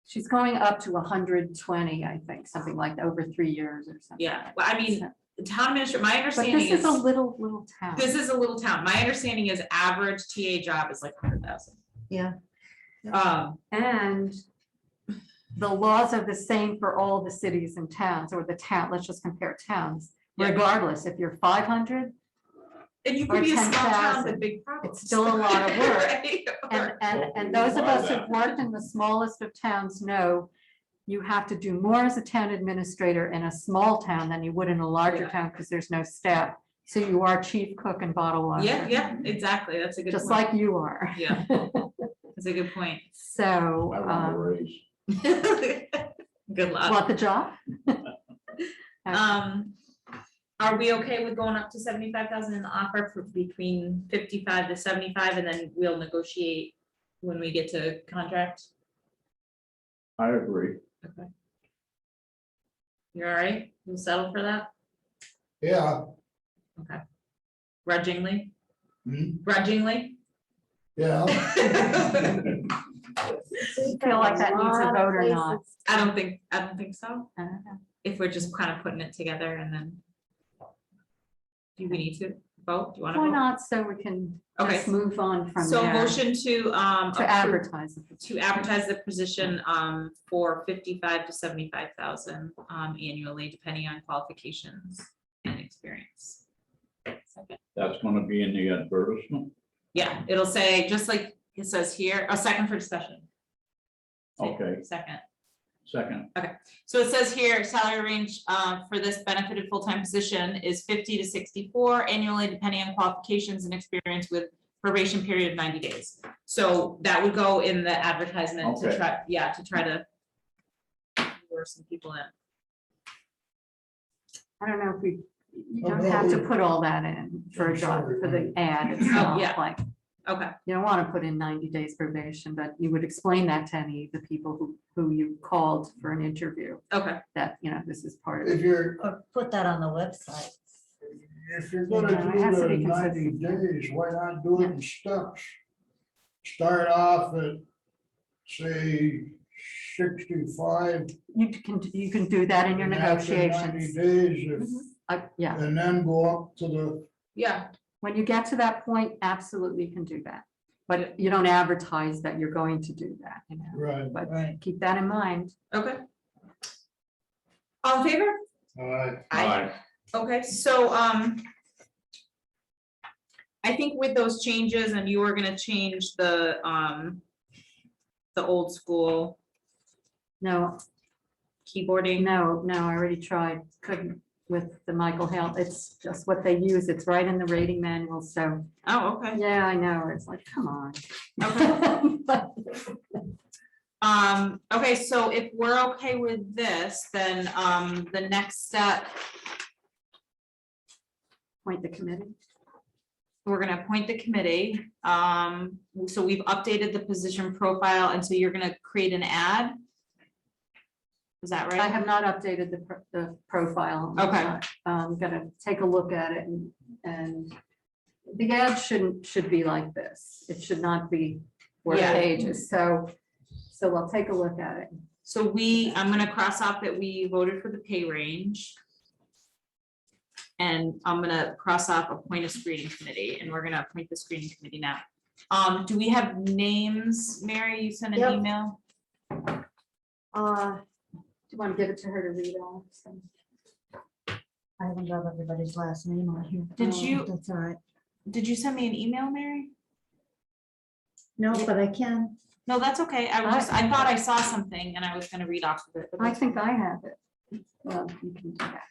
She's going up to 120, I think, something like that, over 3 years or something. Yeah, well, I mean, So- the town administrator, my But understanding this is a is, little town. this is a little town. My understanding is average TA job is like 100,000. Yeah. And the laws are the same for all the cities and towns, or the town, let's just compare towns, Yeah. regardless, if you're 500, And you Or could be a small town 10,000. with big problems. It's still a lot of work. Right? and those of us who've worked in the smallest of towns know you have to do more as a town administrator in a small town than you would in a larger Yeah. town, because there's no staff. So you are chief cook and bottle washer. Yeah, exactly. That's a good Just point. like you are. Yeah, that's a good point. So, I want a raise. Good luck. want the job? Are we okay with going up to 75,000 in the offer for between 55 to 75, and then we'll negotiate when we get to contract? I agree. Okay. You're all right? You'll settle for that? Yeah, Okay. Grudgingly? Hmm? Grudgingly? yeah. You feel like that needs a vote or not? I don't think so. I don't know. If we're just kind of putting it together and then. Do we need to vote? Do you want to Why vote? not? So we can Okay. just move on from So there motion to approve- advertise. it. to advertise the position for 55 to 75,000 annually, depending on qualifications and experience. Second. That's gonna be in the advertisement. Yeah, it'll say, just like it says here, a second for discussion. Okay. Second. Second, So it says here, salary range for this benefited full-time position is 50 to 64 annually, depending on qualifications and experience, with probation period of 90 days. So that would go in the advertisement to Okay. try to lure some people in. I don't know if we, you Oh, don't no, have to we- put all that in for a job, Sorry, for the fine. ad itself, yeah. like, Okay, you don't want to put in 90 days probation, but you would explain that to any of the people who you called for an interview, okay. that, you know, this is part of If it. you're, Or put that on the website. if you're gonna Yeah, it has do to the be 90 consistent. days, why not do it in steps? Start off at, say, 65. You can do that in your and after 90 negotiations. days, Yeah, and then go up to the, Yeah, when you get to that point, absolutely can do that. But you don't advertise that you're going to do that, you know, right, but Right. keep that in mind. okay. All in favor? Aye. Okay, so, I think with those changes, and you were gonna change the old school No, keyboarding. no, I already tried, couldn't with the Michael Hale. It's just what they use. It's right in the rating manual, so, Oh, okay. yeah, I know. It's like, come on. Okay, so if we're okay with this, then, the next step appoint the committee. We're gonna appoint the committee. So we've updated the position profile, and so you're gonna create an ad? Is that I right? have not updated the profile. Okay. I'm gonna take a look at it and the ad should be like this. It should not be 4 Yeah. pages. So I'll take a look at it. So I'm gonna cross off that we voted for the pay range. And I'm gonna cross off appoint a screening committee, and we're gonna appoint the screening committee now. Do we have names? Mary, you sent an Yep. email? Do you want to give it to her to read off? So- I haven't got everybody's last name on here. Did you- That's all right. Did you send me an email, Mary? No, but I can. No, that's okay. I thought I saw something and I was gonna read off of it. but I that's think I have it. You can do that.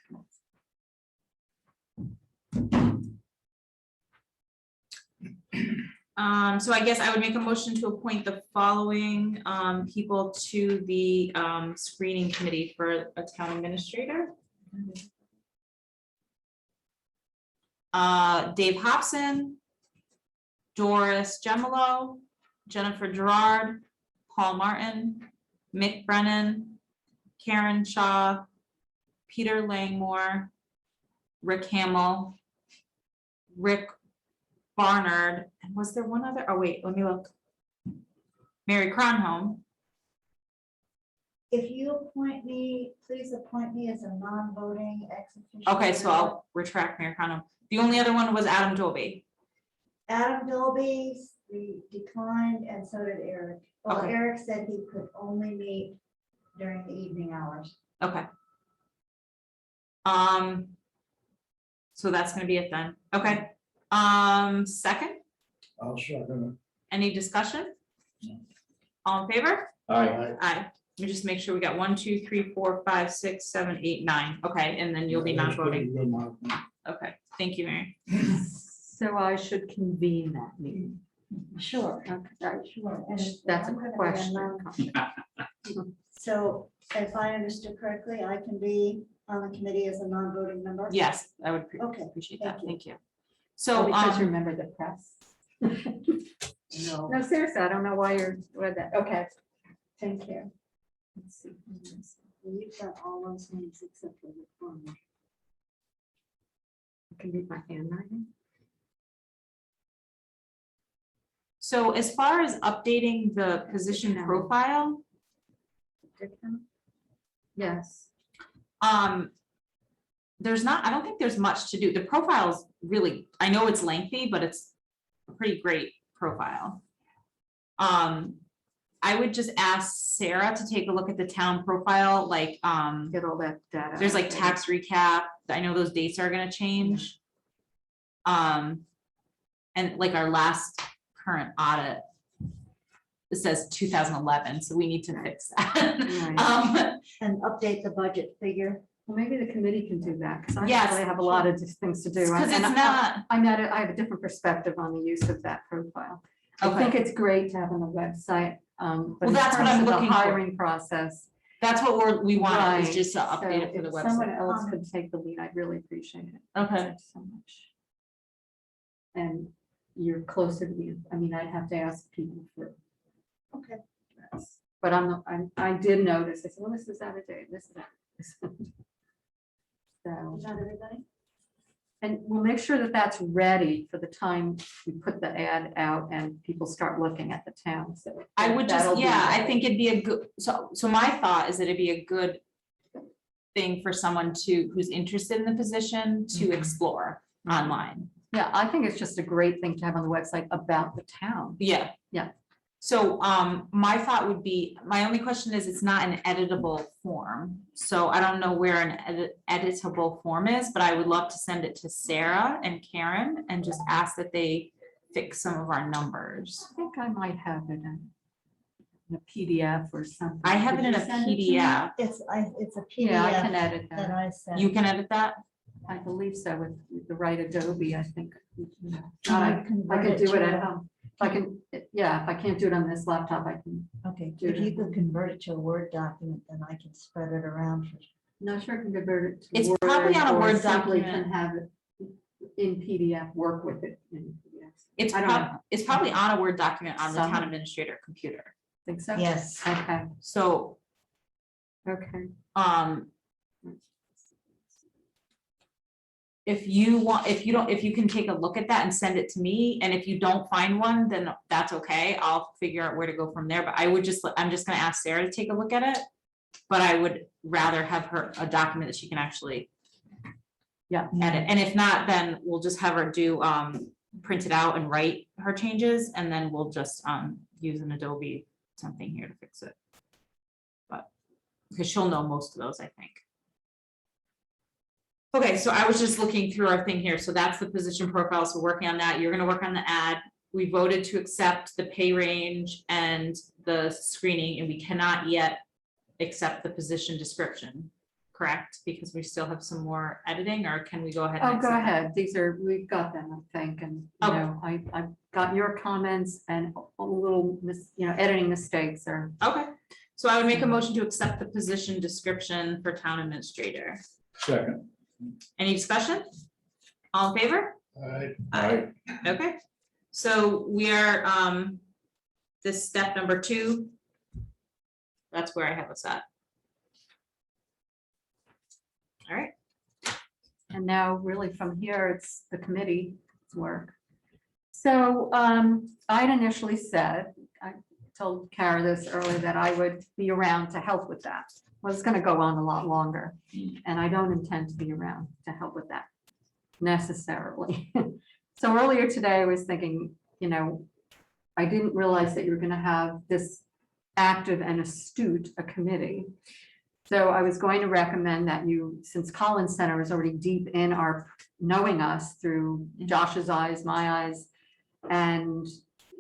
So I guess I would make a motion to appoint the following people to the screening committee for a town administrator. Dave Hobson, Doris Gemolo, Jennifer Gerard, Paul Martin, Mick Brennan, Karen Shaw, Peter Langmore, Rick Hamill, Rick Barnard, and was there one other? Oh, wait, let me look. Mary Cronholm. If you appoint me, please appoint me as a non-voting ex officio. Okay, so I'll retract Mary Cronholm. The only other one was Adam Dolby. Adam Dolby, we declined, and so did Eric. Well, Okay. Eric said he could only meet during the evening hours. Okay. So that's gonna be it then. Okay. Second, I'll second any discussion? All in favor? Aye. it. Aye. Let me just make sure we got 1, 2, 3, 4, 5, 6, 7, 8, 9. Okay, and then you'll be That's pretty non-voting. good, Mark. Okay, thank you, Mary. So I should convene that meeting. Sure, Okay. sure. And if That's a I'm gonna be question. non- So if I understood correctly, I can be on the committee as a non-voting member? Yes, I would Okay, appreciate thank that. you. Thank you. Oh, So, because you remember the press. No. No, seriously, I don't know why you're with that. Okay. Thank you. Let's see. You've got all those names except for the one. I can read my handwriting. so as far as updating the position profile, Yes. there's not, I don't think there's much to do. The profile's really, I know it's lengthy, but it's a pretty great profile. I would just ask Sarah to take a look at the town profile, like, Get all that data. there's like tax recap. I know those dates are gonna change. And like our last current audit, it says 2011, so we need to fix that. Right. And update the budget figure. Well, maybe the committee can do that, because I Yes, actually have a lot of things to do. Because it's And not, I have a different perspective on the use of that profile. I Okay. think it's great to have on the website. But Well, in that's what terms I'm of the looking for. hiring process. that's what we want, is right, just to update so it for the if Someone website. else could take the lead, I'd really appreciate it. Okay, Thanks so much. And you're closer to me. I mean, I'd have to ask people for. Okay. this. But I did notice, I said, well, this is out of date, this is. So, Is that everybody? and we'll make sure that that's ready for the time we put the ad out and people start looking at the town, so. I would that'll just, be yeah, I ready. think it'd be a good, so my thought is that it'd be a good thing for someone who's interested in the position to Mhm. explore online. Yeah, I think it's just a great thing to have on the website about the town. Yeah. Yeah. So, my thought would be, my only question is, it's not an editable form. So I don't know where an editable form is, but I would love to send it to Sarah and Karen and just ask that they fix some of our numbers. I think I might have it in a PDF or something. I have it Could in you a send it to me? PDF. It's a Yeah, I can PDF edit that that. I sent. You can edit that? I believe so with the right Adobe, I think. Can I you convert can do it to at a- home. If I can, yeah, if I can't do it on this laptop, I can. Okay, do if it. you could convert it to a Word document, then I can spread it around. Not sure I can convert it to It's probably on a or Word simply document. Can have it in PDF, work with it in PDF. It's I don't know. it's probably on a Word document on the Some. town administrator computer. Think so? Yes. Okay, So, okay. if you want, if you can take a look at that and send it to me, and if you don't find one, then that's okay. I'll figure out where to go from there, but I'm just gonna ask Sarah to take a look at it. But I would rather have a document that she can actually edit, and if not, then we'll just have her do, print it out and write her changes, and then we'll just, use an Adobe something here to fix it. But, because she'll know most of those, I think. Okay, so I was just looking through our thing here, so that's the position profile, so working on that, you're gonna work on the ad. We voted to accept the pay range and the screening, and we cannot yet accept the position description, correct? Because we still have some more editing, or can we go ahead? and Oh, go accept that? ahead. These are, we've got them, I think, and, you Okay. know, I've got your comments and a little, editing mistakes or. Okay, so I would make a motion to accept the position description for town administrator. Second. Any discussion? All in favor? Aye. Okay, so we are, this step number 2. That's where I have us at. All right, And now really from here, it's the committee's work. So I'd initially said, I told Kara this earlier, that I would be around to help with that. Well, it's going to go on a lot longer, and I don't intend to be around to help with that necessarily. So earlier today, I was thinking, I didn't realize that you're going to have this active and astute a committee. So I was going to recommend that you, since Collins Center is already deep in our knowing us through Josh's eyes, my eyes, and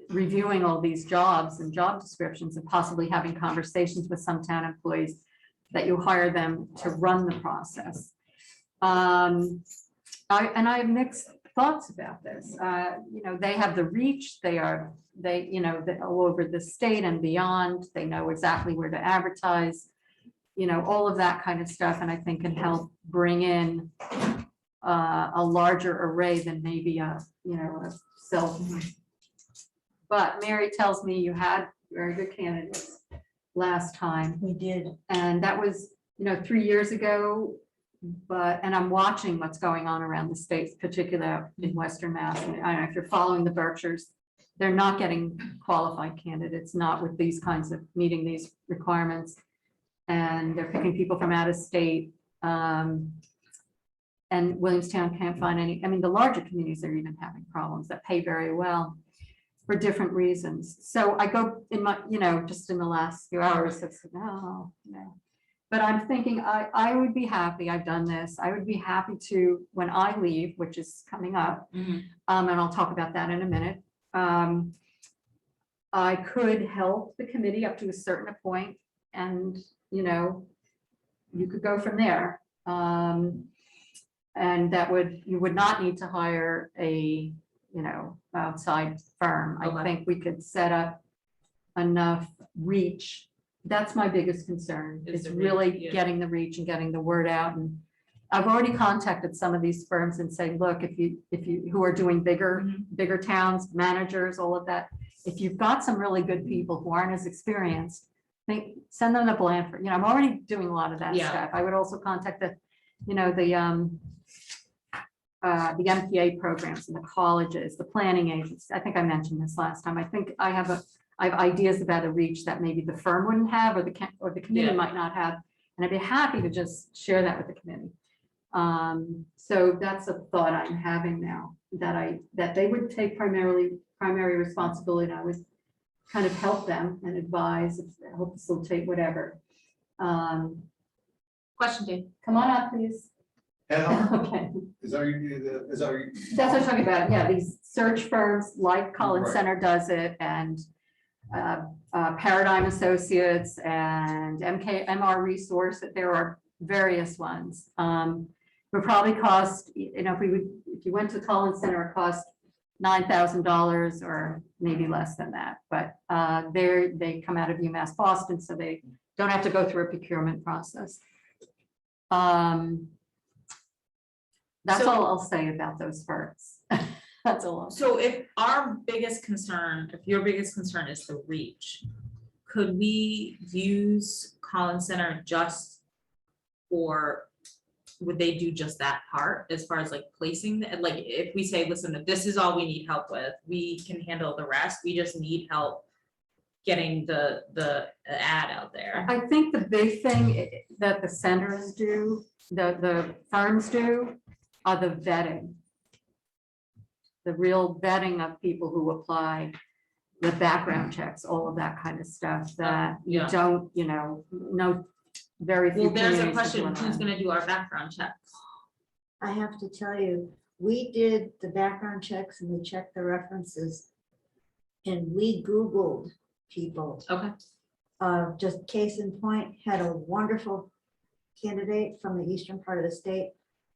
reviewing all these jobs and job descriptions and possibly having conversations with some town employees, that you hire them to run the process. I have mixed thoughts about this. They have the reach, they're all over the state and beyond. They know exactly where to advertise, all of that kind of stuff, and I think can help bring in a larger array than maybe a self. But Mary tells me you had very good candidates last time. We did. And that was, 3 years ago, and I'm watching what's going on around the states, particularly in Western Mass. And I don't know if you're following the Berkshires, they're not getting qualified candidates, not with these kinds of meeting these requirements. And they're picking people from out of state. And Williamstown can't find any, the larger communities are even having problems that pay very well for different reasons. So I go in my, just in the last few hours, I said, no. But I'm thinking I would be happy, I've done this, I would be happy to, when I leave, which is coming up, and I'll talk about that in a minute, I could help the committee up to a certain point, and, you could go from there. And that you would not need to hire a, outside firm. I Okay. think we could set up enough reach. That's my biggest concern, Is is the reach, really yeah. getting the reach and getting the word out. And I've already contacted some of these firms and say, look, if you, who are doing bigger towns, managers, all of that, if you've got some really good people who aren't as experienced, send them to Blanford. I'm already doing a lot of that Yeah. stuff. I would also contact the MPA programs and the colleges, the planning agents. I think I mentioned this last time. I think I have ideas about a reach that maybe the firm wouldn't have, or the committee Yeah. might not have. And I'd be happy to just share that with the committee. So that's a thought I'm having now, that they would take primary responsibility, and I would kind of help them and advise, help facilitate, whatever. Question, Dave. Come on up, please. Okay. Is that That's what I'm talking about. Yeah, these search firms like Collins Right. Center does it, and Paradigm Associates and MR Resource. There are various ones. Would probably cost, if you went to Collins Center, it cost $9,000 or maybe less than that. But they come out of UMass Boston, so they don't have to go through a procurement process. That's So- all I'll say about those firms. That's all. So if our biggest concern, if your biggest concern is the reach, could we use Collins Center just for, would they do just that part as far as like placing, like if we say, listen, if this is all we need help with, we can handle the rest, we just need help getting the ad out there. I think the big thing that the centers do, the firms do, are the vetting. The real vetting of people who apply, the background checks, all of that kind of stuff that you Yeah. don't, no, very few. Well, there's a communities are question, doing who's that. gonna do our background check? I have to tell you, we did the background checks and we checked the references. And we Googled people. Okay. Just case in point, had a wonderful candidate from the eastern part of the state,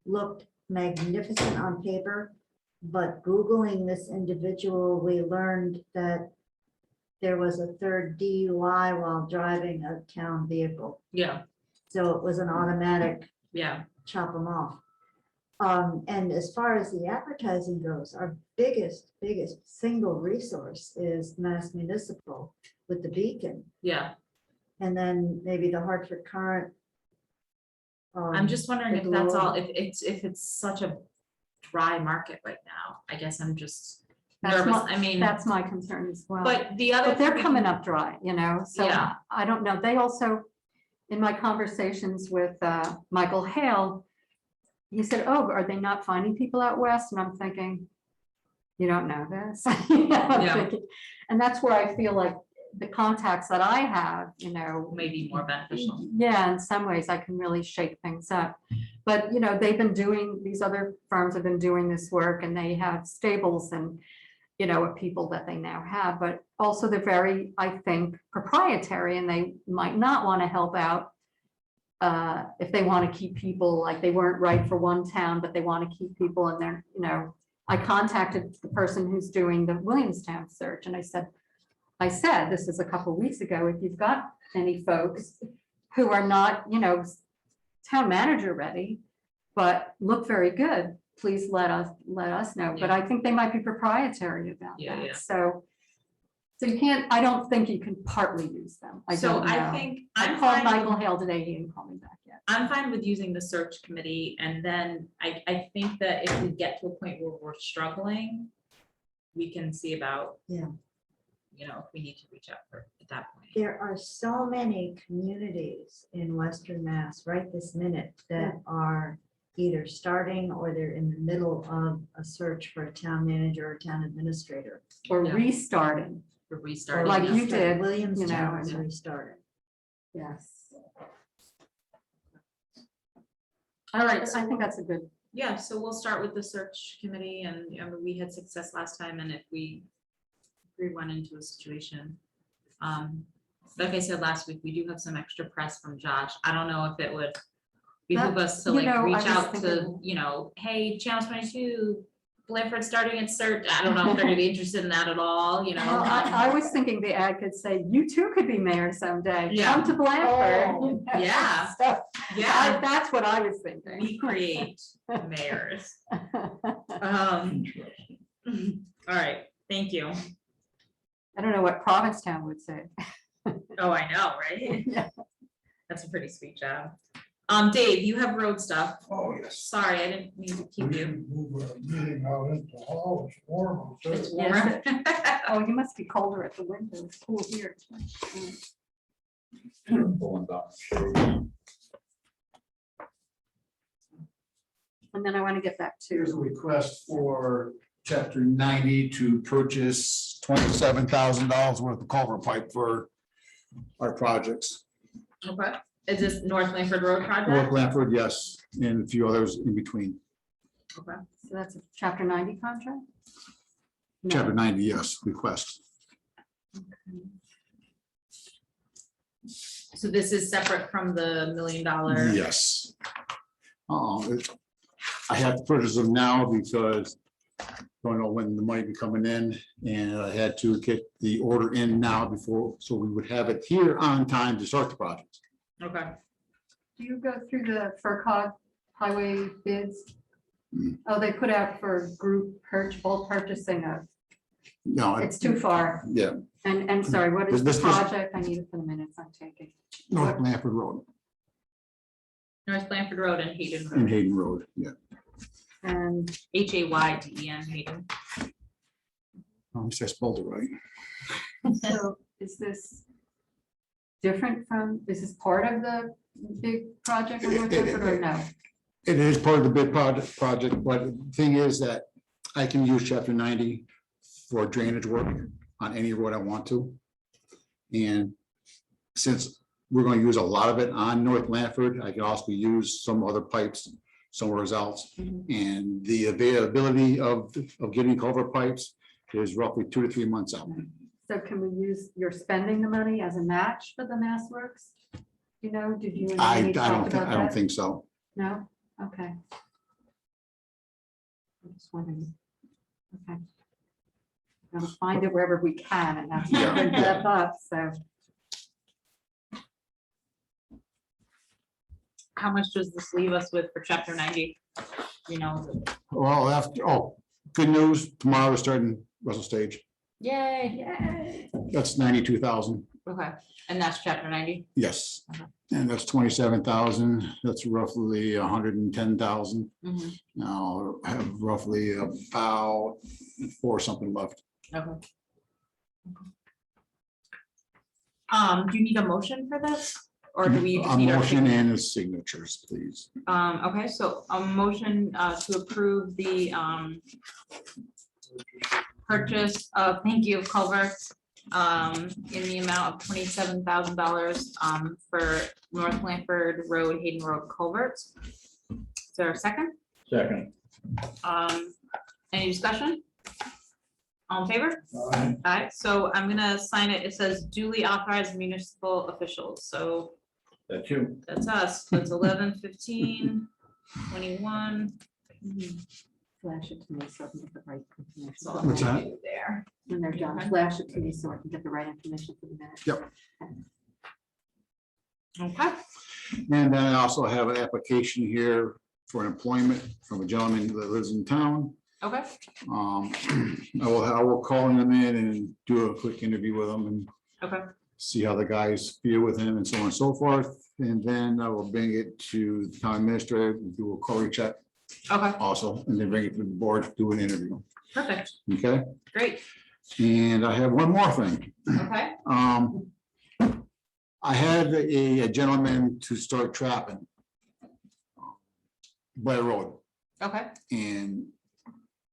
looked magnificent on paper. But Googling this individual, we learned that there was a third DUI while driving a town vehicle. Yeah, So it was an automatic yeah, chop them off. And as far as the advertising goes, our biggest single resource is Mass Municipal with the Beacon. yeah. And then maybe the Hartford Current. I'm just wondering the if that's all, Globe. if it's such a dry market right now. I guess I'm just That's nervous. my- I mean, That's my concern as well. but the other. But they're thing- coming up dry, so Yeah. I don't know. They also, in my conversations with Michael Hale, he said, oh, are they not finding people out west? And I'm thinking, you don't know this. I'm Yeah. thinking- And that's where I feel like the contacts that I have, Maybe more beneficial. yeah, in some ways I can really shake things up. But, they've been doing, these other firms have been doing this work and they have stables and, people that they now have, but also they're very, I think, proprietary and they might not want to help out if they want to keep people, like they weren't right for one town, but they want to keep people in there, I contacted the person who's doing the Williamstown search and I said, this is a couple of weeks ago, if you've got any folks who are not, town manager ready, but look very good, please let us know. But I think they might be proprietary about Yeah, yeah. that. So you can't, I don't think you can partly use them. I So don't I know. think I I'm called fine, Michael Hale today, he didn't call me back yet. I'm fine with using the search committee. And then I think that if we get to a point where we're struggling, we can see about, Yeah. if we need to reach out at that point. There are so many communities in Western Mass right this minute that are either starting or they're in the middle of a search for a town manager or town administrator. Or Yeah. restarting, We're Or restarting. Like yeah. you did, Williamstown is and- restarted. yes. All right, I think that's a good, Yeah, so we'll start with the search committee and we had success last time and if we run into a situation. Like I said last week, we do have some extra press from Josh. I don't know if it would behoove That- us to you like know, I reach was out to, thinking- hey, Channel 22, Blanford starting its search. I don't know if they're gonna be interested in that at all, well, I was thinking the ad could say, you too could be mayor someday, Yeah. come to Blanford. Oh, yeah. Stuff. Yeah, That's what I was thinking. we create mayors. Interesting. All right, thank you. I don't know what Provincetown would say. Oh, I know, right? Yeah. That's a pretty sweet job. Dave, you have road stuff. Oh, yes. Sorry, I didn't mean to We keep you. should move our meeting out into the hall. It's warm out there. It's Yes. warmer. Oh, you must be colder at the window. It's cool here. Pulling down shade. And then I want to get back Here's a to, request for chapter 90 to purchase $27,000 worth of culvert pipe for our projects. Okay, is this North Langford Road North project? Blanford, yes, and a few others in between. Okay, so that's a chapter 90 contract? No. Chapter 90, yes, request. so this is separate from the $1 million? Yes. I have to purchase them now because don't know when the money be coming in, and I had to get the order in now before, so we would have it here on time to start the project. Okay, Do you go through the FERCog highway bids? Oh, they put out for group bulk purchasing of, No, it's too far. yeah, And sorry, what is the This- project? I need it for the minutes I'm taking. North Blanford Road North Blanford Road and Hayden and Road, Hayden Road, yeah. And Hayden, Hayden. I spelled it right. so is this different from, is this part of the big project on North Blanford or no? It is part of the bid project, but the thing is that I can use chapter 90 for drainage work on any road I want to. And since we're going to use a lot of it on North Blanford, I can also use some other pipes somewhere else. Mhm. And the availability of getting Culver pipes is roughly 2 to 3 months out. So can we use, you're spending the money as a match for the Mass Works? You know, did you and I Amy talk don't about I don't that? think so. No? Okay. I'm just wondering. Okay. We're gonna find it wherever we can, and that's Yeah. bring that up, so. How much does this leave us with for chapter 90? You know, Well, good news, tomorrow we're starting Russell Stage. yay. That's 92,000. Okay, and that's chapter 90? Yes, Okay. and that's 27,000. That's roughly 110,000. Mhm. Now I have roughly about 4 something left. Okay. Do you need a motion for this? Or do we? A just need our motion signature? and his signatures, please. Okay, so a motion to approve the purchase of, thank you, Culver in the amount of $27,000 for North Blanford Road, Hayden Road culverts. Is there a second? Second. Any discussion? All in favor? Aye. Aye, so I'm gonna sign it. It says duly authorized municipal officials, so That's you. that's us. That's 11/15/21. Flash it to me so I can get the right information. That's all What's I that? do there. When they're done, flash it to me so I can get the right information for the minute. Yep. Okay, And then I also have an application here for an employment from a gentleman that lives in town. okay, I will call him in and do a quick interview with him and okay, see how the guys feel with him and so on and so forth. And then I will bring it to the town administrator, do a query check okay, also, and then bring it to the board, do an interview. perfect, Okay, great, and I have one more thing. okay, I had a gentleman to start trapping Blair Road okay, and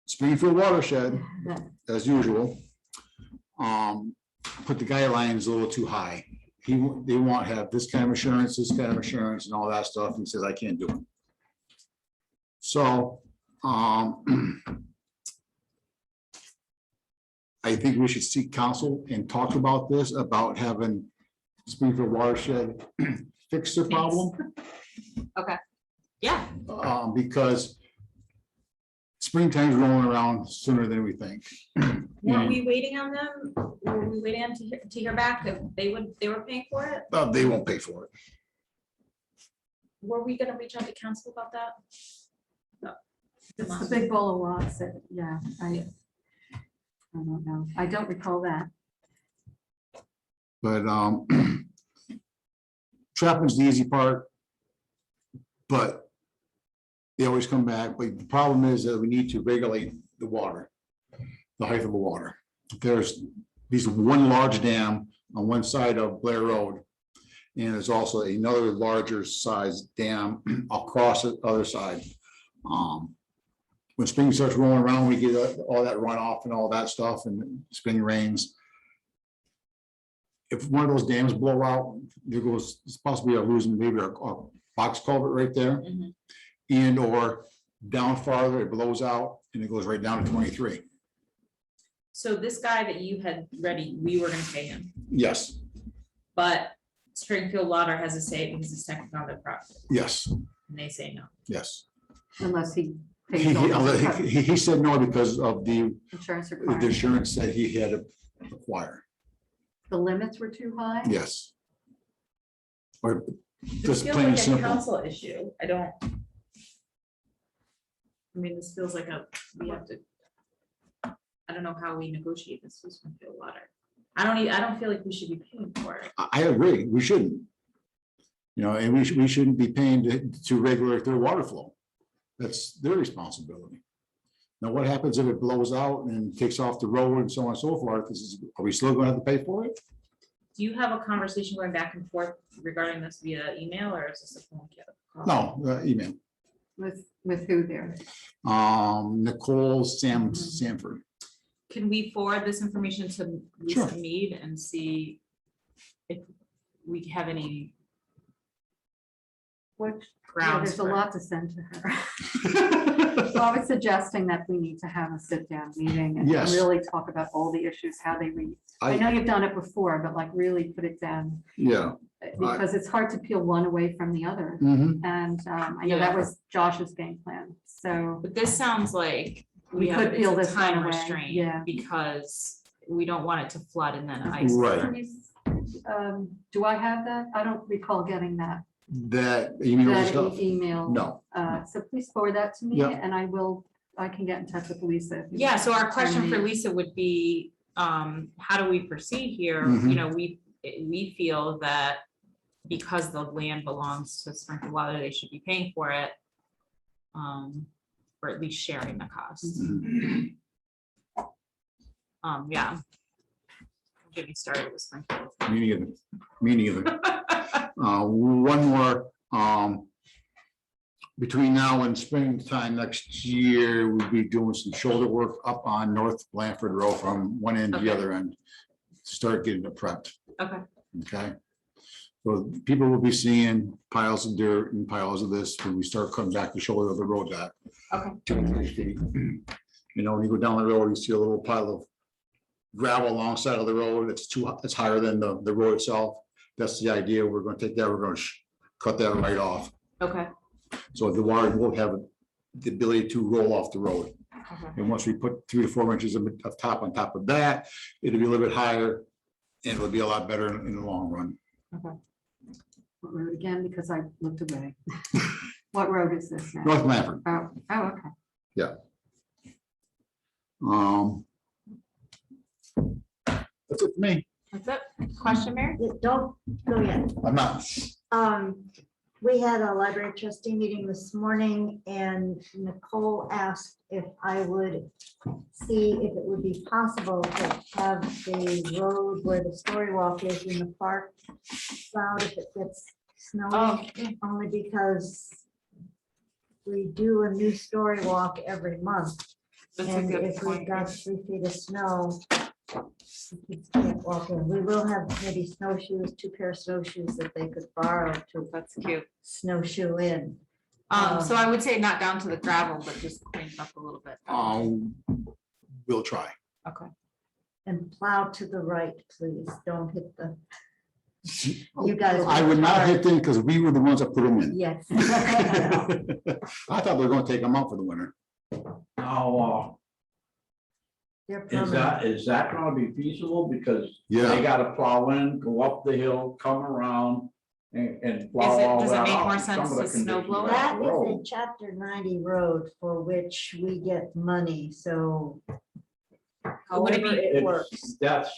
Springfield Watershed, as usual. Put the guidelines a little too high. They want to have this kind of assurance, this kind of assurance and all that stuff. He says, I can't do it. So, I think we should seek counsel and talk about this, about having Springfield Watershed fix the problem. yeah, Because springtime's rolling around sooner than we think. were we waiting on them? Were we waiting on to hear back if they were paying for it? They won't pay for it. Were we gonna reach out to council about that? No. It's the big bowl of lots that, yeah, I don't know. I don't recall that. But trapping's the easy part. But they always come back. But the problem is that we need to regulate the water, the height of the water. There's one large dam on one side of Blair Road. And there's also another larger size dam across the other side. When spring starts rolling around, we get all that runoff and all that stuff and spring rains. If one of those dams blow out, there goes, it's possibly losing maybe a box culvert right there. Mhm. And or down farther, it blows out and it goes right down to 23. So this guy that you had ready, we were gonna pay him, Yes, but Springfield Water has a say because it's technically on their property, yes, and they say no. yes. Unless he He, pays all the he said no because of the insurance the requirements. insurance that he had to acquire. The limits were too high? Yes. Or This just feels plain and like a simple. council issue, I don't. I mean, this feels like we have to. I don't know how we negotiate this with Springfield Water. I don't feel like we should be paying for it. I agree, we shouldn't. You know, and we shouldn't be paying to regulate their water flow. That's their responsibility. Now, what happens if it blows out and takes off the road and so on and so forth? Are we still gonna have to pay for it? Do you have a conversation going back and forth regarding this via email, or is this a phone call? No, email. With who there? Nicole Sanford. Can we forward this information to Sure. Lisa Mead and see if we have any Which, yeah, grounds? there's a for- lot to send to her. So I was suggesting that we need to have a sit-down meeting and Yes. really talk about all the issues, how they read. I know you've done it before, but like really put it down, Yeah. because it's hard to peel one away from the other. Mhm. And I know that was Josh's game plan, so. But this sounds like We have- could it's peel a this one time away, restraint, yeah. because we don't want it to flood and then ice. Right. Do I have that? I don't recall getting that, That email that stuff? email. No. So please forward that to me Yeah. and I can get in touch with Lisa. if you Yeah, want so our to question for terminate. Lisa would be, how do we proceed here? Mhm. You know, we feel that because the land belongs to Springfield Water, they should be paying for it. Or at least sharing the cost. Mhm. Yeah. Don't get me started with Springfield. Meaning of it. One more, between now and springtime next year, we'll be doing some shoulder work up on North Blanford Road from one end to the Okay. other end. Start getting it prepped, Okay, okay? So people will be seeing piles of dirt and piles of this when we start coming back the shoulder of the road back. Okay. 2 or 3 feet. You know, when you go down the road, you see a little pile of gravel alongside of the road. It's higher than the road itself. That's the idea. We're gonna take that, we're gonna cut that right off. okay, So the water won't have the ability to roll off the road. okay. And once we put 3 to 4 inches of top on top of that, it'll be a little bit higher and it'll be a lot better in the long run. What road again, because I looked away. What road is this now? North Blanford. Oh, okay. That's it for me. That's it. Question, Mary? Don't go yet. I'm not. We had a library trustee meeting this morning and Nicole asked if I would see if it would be possible to have the road where the story walk is in the park plowed if it gets snowy, only because we do a new story walk every month. That's a And good if we've point. got 3 feet of snow, kids can't walk in. We will have maybe snowshoes, 2 pair of snowshoes that they could borrow to That's cute. snowshoe in. So I would say not down to the gravel, but just clean it up a little bit. We'll try. Okay. And plow to the right, please. Don't hit the. You guys. I would not hit them because we were the ones that put them in. Yes. I thought we were gonna take them out for the winter. Now, They're is permanent. is that gonna be feasible? Because Yeah. they gotta plow in, go up the hill, come around and plow all Does it that make out. more Some sense of the to snow conditions blow of it? That is a road. chapter 90 road for which we get money, so. Would it However be- it works. That's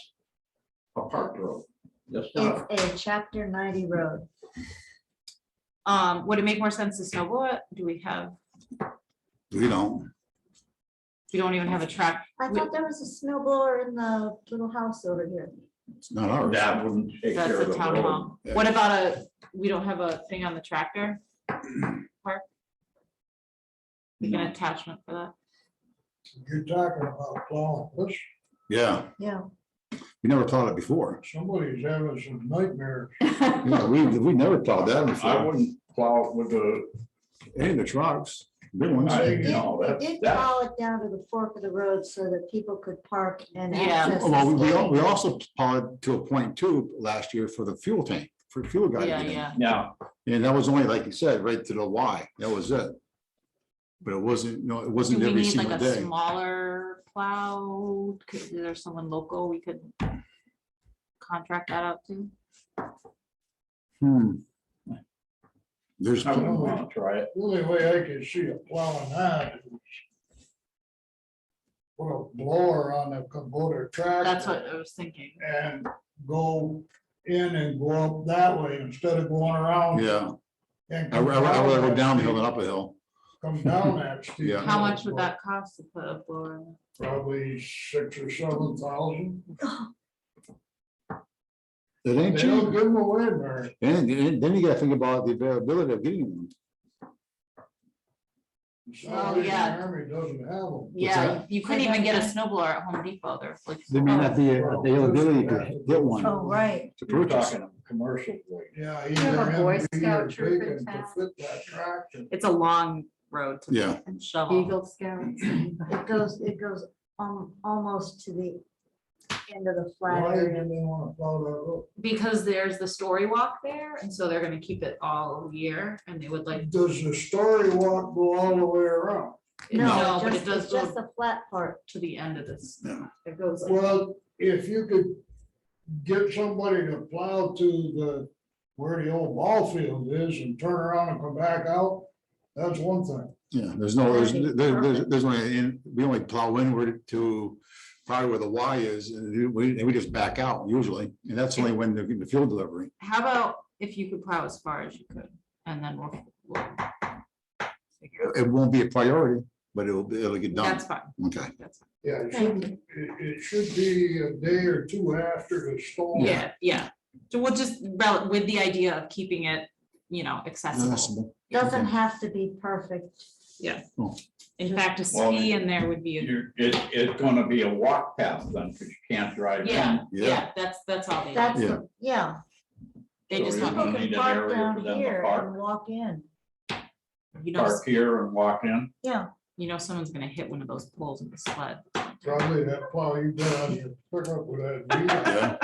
a park road. That's not, It's a chapter 90 road. Would it make more sense to snow blow it? Do we have, We don't. we don't even have a track? I thought there was a snow blower in the little house over here. It's not ours. that wouldn't take That's care of a the town road. hall. Yeah. What about we don't have a thing on the tractor? Park? Like an attachment for that? You're talking about plowing this, Yeah, Yeah. we never plowed it before. somebody's having some nightmares. Yeah, we never plowed that I before. wouldn't plow it with the, Any of the trucks, big ones. I- We you did, know, we that- did that- plow it down to the fork of the road so that people could park and Yeah. access. the Well, we skating. also plowed to a point too last year for the fuel tank, for fuel guy. to Yeah, get in. yeah. yeah, And that was only, like you said, right to the Y, that was it. But it wasn't, no, it Do wasn't we every need like single a day. smaller plow? Is there someone local we could contract that out to? There's, I wouldn't want to try it. The only way I can see it plowing that is put a blower on the Kubota tractor. That's what I was thinking. And go in and go up that way instead of going around. yeah, And I come would rather go that down the hill steep- than up a hill. Come down that steep. Yeah. How much would that cost to put a blower in? Probably 6,000 or 7,000. It ain't They don't cheap. give them away, Mary. And then you gotta think about the availability of getting one. Oh, yeah. Army doesn't have them. Yeah, you couldn't even get a snow blower at Home Depot. They're like. There may not be a availability to get one Oh, right. to You're purchase. talking a commercial blade. Yeah. have a Boy either Scout MB or troop in taken to town? fit that tractor. It's a long road to. Yeah. And shovel. Eagle Scouts. It goes almost to the end of the flat Why area. do they want to plow that road? Because there's the story walk there, and so they're gonna keep it all year, and they would like. Does the story walk go all the way around? No, but just- it does it's just go the flat part. to the end of this. Yeah. It goes. like- Well, if you could get somebody to plow to the, where the old ball field is and turn around and come back out, that's one thing. Yeah, there's only, we only plow inward to probably where the Y is, and we just back out usually, and that's only when they're getting the fuel delivery. How about if you could plow as far as you could, and then we'll figure it out. It won't be a priority, but it'll get done. That's fine. Okay. That's fine. Yeah, it should be a day or two after the storm. Yeah. So we'll just, with the idea of keeping it, accessible. Accessible. Doesn't have to be perfect. In fact, a Well, ski in there would be, It's gonna be a walk path then, because you can't drive yeah, in. yeah, that's all they do. That's, Yeah. yeah. They So just you're want, gonna People need can an park area down for them to here park. and walk in. Park here and walk in. Yeah. someone's gonna hit one of those poles in the sled. Probably that plow you got on your pickup with that. wheel. Yeah,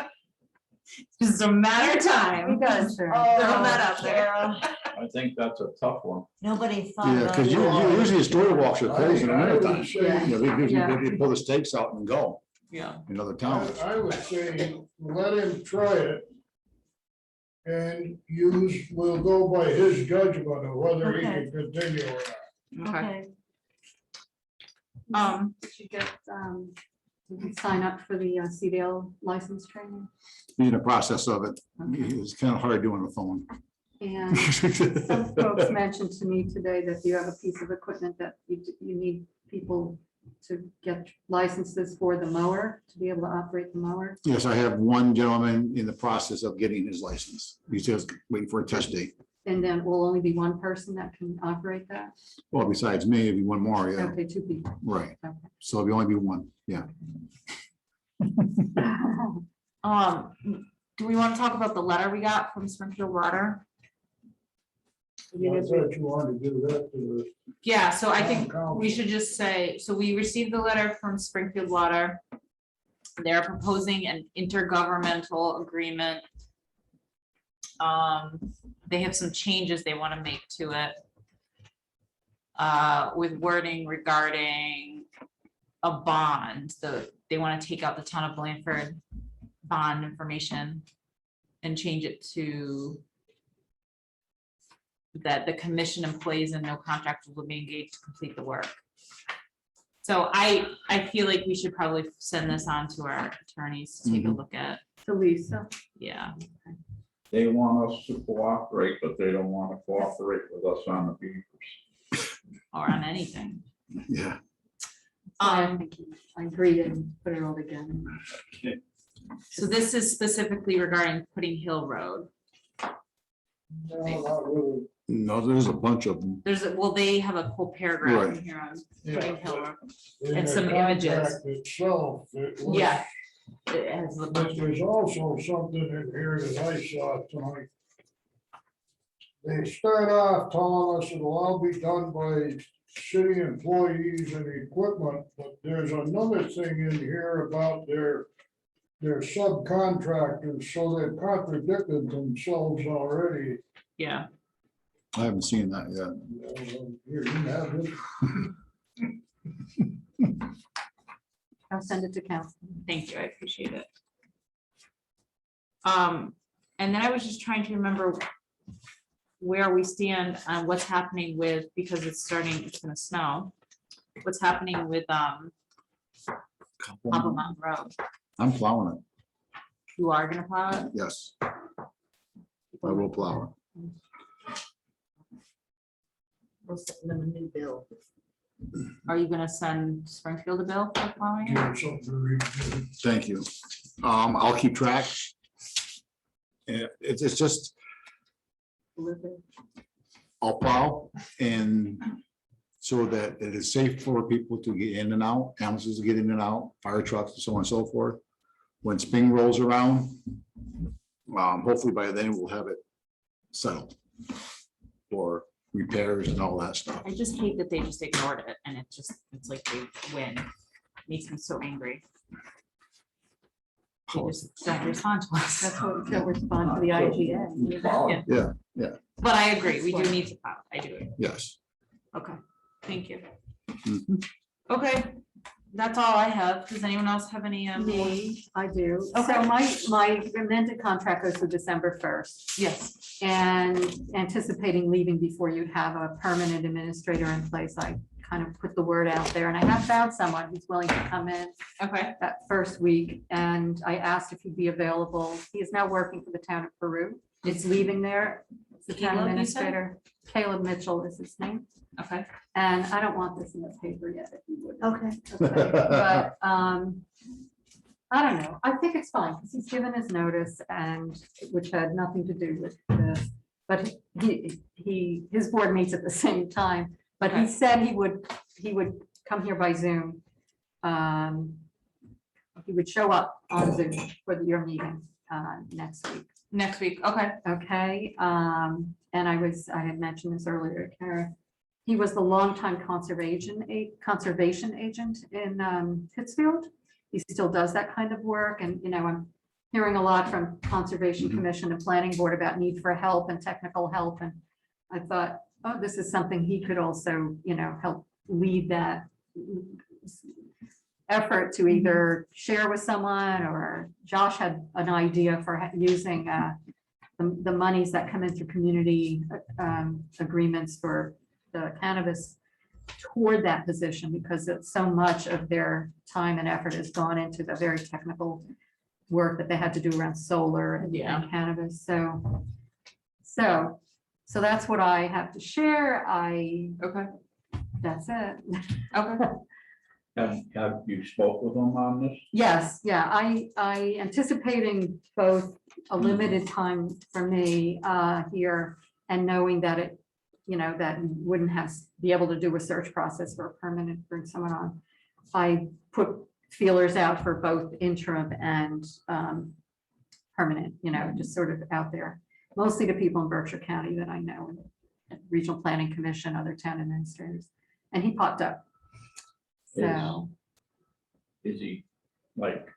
It's just a matter of time. Because, Throw that out there. Kara, I think that's a tough one. nobody thought. yeah, about because it. usually the story walks are closed in the I would winter time. say- You know, they pull the stakes out and go Yeah. in other towns. I would say, let him try it. And we'll go by his judgment of whether he can continue or not. Okay. Okay. Did you get, you can sign up for the CDL license training? Be in the process of it. It's kind of hard doing the phone. And some folks mentioned to me today that you have a piece of equipment that you need people to get licenses for the mower, to be able to operate the mower. Yes, I have one gentleman in the process of getting his license. He's just waiting for a test date. And then will only be one person that can operate that? Well, besides me, it'd be one more, yeah, Okay, 2 people. right. Okay. So it'll only be one, yeah. Do we want to talk about the letter we got from Springfield Water? I thought you wanted to do that to the. Yeah, so I think Council. we should just say, so we received the letter from Springfield Water. They're proposing an intergovernmental agreement. They have some changes they want to make to it. With wording regarding a bond, they want to take out the town of Blandford bond information and change it to that the commission employees and no contractors will be engaged to complete the work. So I feel like we should probably send this on to our attorneys to take a look at. To Lisa. Yeah. They want us to cooperate, but they don't want to cooperate with us on the beavers. Or on anything. Yeah. I think I agree and put it all together. So this is specifically regarding Pudding Hill Road. No, not really. No, there's a bunch of them. They have a whole paragraph in Right. here on Yeah, Pudding Hill Road. in And the some images. contract Itself. it was- Yeah. It has the But there's also something in here that I saw tonight. They start off telling us it'll all be done by city employees and equipment, but there's another thing in here about their subcontractors, so they've contradicted themselves already. Yeah. I haven't seen that yet. Here, you have it. I'll send it to council. Thank you. I appreciate it. And then I was just trying to remember where we stand on what's happening with, because it's gonna snow. What's happening with, Cobble Mountain Road? I'm plowing it, You are gonna plow it? yes. I will plow We'll send them a new bill. Are you gonna send Springfield a bill for plowing Give it? her something to read. it. Thank you. I'll keep track. And it's just, I'll plow and so that it is safe for people to get in and out, ambulances to get in and out, fire trucks and so on and so forth. When spring rolls around, hopefully by then we'll have it settled for repairs and all that stuff. I just hate that they just ignored it and it's like they win. Makes me so angry. They just don't respond to us. That's what they'll respond to the IGA. Yeah. But I agree, we do need to plow. I do. Yes. Okay, thank you. Mhm. Okay, that's all I have. Does anyone else have any? Me, I do. Okay. So my amended contract goes to December 1st. Yes. And anticipating leaving before you'd have a permanent administrator in place, I kind of put the word out there, and I have found someone who's willing to come in Okay. that first week, and I asked if he'd be available. He is now working for the town of Peru. It's leaving there. It's the town Caleb, you said? administrator. Caleb Mitchell is his name, Okay. and I don't want this in the paper yet, if you would. Okay. Okay, but I don't know. I think it's fine because he's given his notice, and which had nothing to do with this. But his board meets at the same time. But he Okay. said he would come here by Zoom. He would show up on Zoom for your meeting next week. Next week. Okay. Okay, and I had mentioned this earlier, Kara. He was the longtime conservation agent in Pittsfield. He still does that kind of work, and I'm hearing a lot from Conservation Commission and Planning Board about need for help and technical help, and I thought, oh, this is something he could also, help lead that effort to either share with someone, or Josh had an idea for using the monies that come in through community agreements for the cannabis toward that position, because so much of their time and effort has gone into the very technical work that they had to do around solar and cannabis. So that's what I have to share. Okay. That's it. Okay. Have you spoke with them on this? Yes, yeah, I anticipating both a limited time for me here, and knowing that it, that you wouldn't be able to do a search process for a permanent, bring someone on. I put feelers out for both interim and permanent, just sort of out there, mostly to people in Berkshire County that I know, and Regional Planning Commission, other town administrators, and he popped up. So, Is he like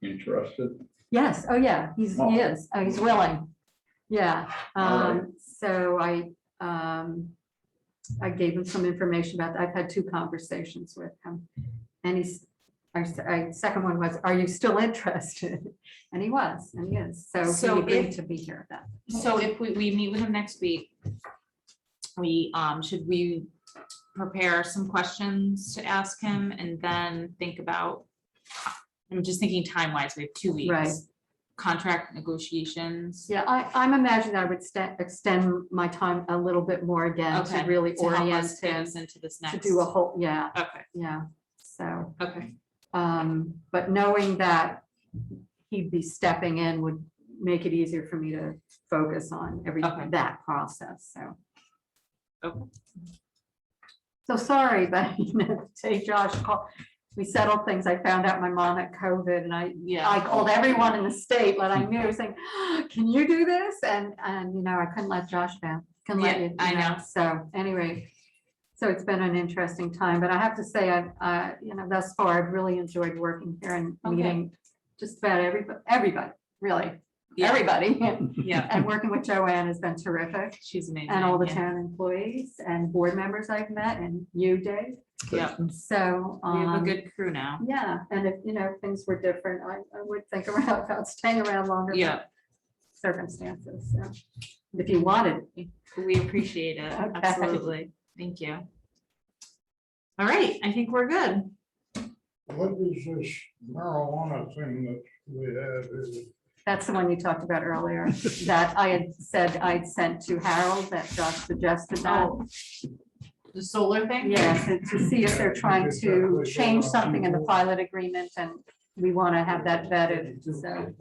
interested? yes, oh yeah, he is, he's willing. Yeah, All right. so I gave him some information about that. I've had 2 conversations with him. And second one was, are you still interested? And he was, and he is. So he agreed to be here. So if we meet with him next week, should we prepare some questions to ask him and then think about, I'm just thinking time-wise, we have 2 weeks. Right. Contract negotiations. Yeah, I'm imagining I would extend my time a little bit more again to Okay, really to help orient us him into this to next. do a whole, yeah, Okay, so. okay, But knowing that he'd be stepping in would make it easier for me to focus on Okay. that process, so. Okay. So sorry, but say Josh, we settled things. I found out my mom had COVID, and I called everyone in the state that I knew saying, can you do this? And I couldn't let Josh down. Couldn't let you. I know. So anyway, so it's been an interesting time, but I have to say, thus far, I've really enjoyed working here and meeting just about everybody, really, everybody. Yeah, And working with Joanne has been terrific, she's amazing. and all the yeah. town employees and board members I've met, and you, Dave. Yeah, So. we have a good crew now. Yeah, and if, things were different, I would think about staying around longer. but Yeah. circumstances. So, if you wanted, We appreciate it. Okay. Absolutely. Thank you. All right, I think we're good. What is this marijuana thing that we have? that's the one you talked about earlier, that I had said I'd sent to Harold, that Josh suggested that. Oh, the solar thing? Yeah, to see if they're trying to change something in the pilot agreement, and we want to have that vetted, so.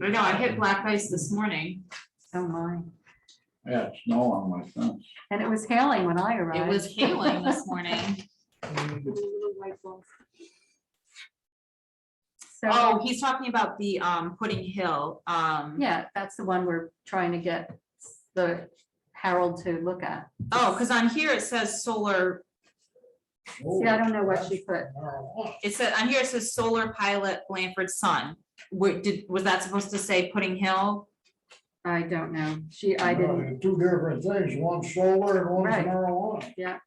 I know, I hit black ice this morning. Oh my, I had snow on my fence. and it was hailing when I arrived. It was hailing this morning. So, Oh, he's talking about the Pudding Hill. yeah, that's the one we're trying to get the Harold to look at. Oh, because on here it says solar, See, I don't know what she put. Marijuana. it said, on here it says solar pilot Blanford Sun. Was that supposed to say Pudding Hill? I don't know. I No, didn't, they're two different things, one's solar and one's Right. marijuana.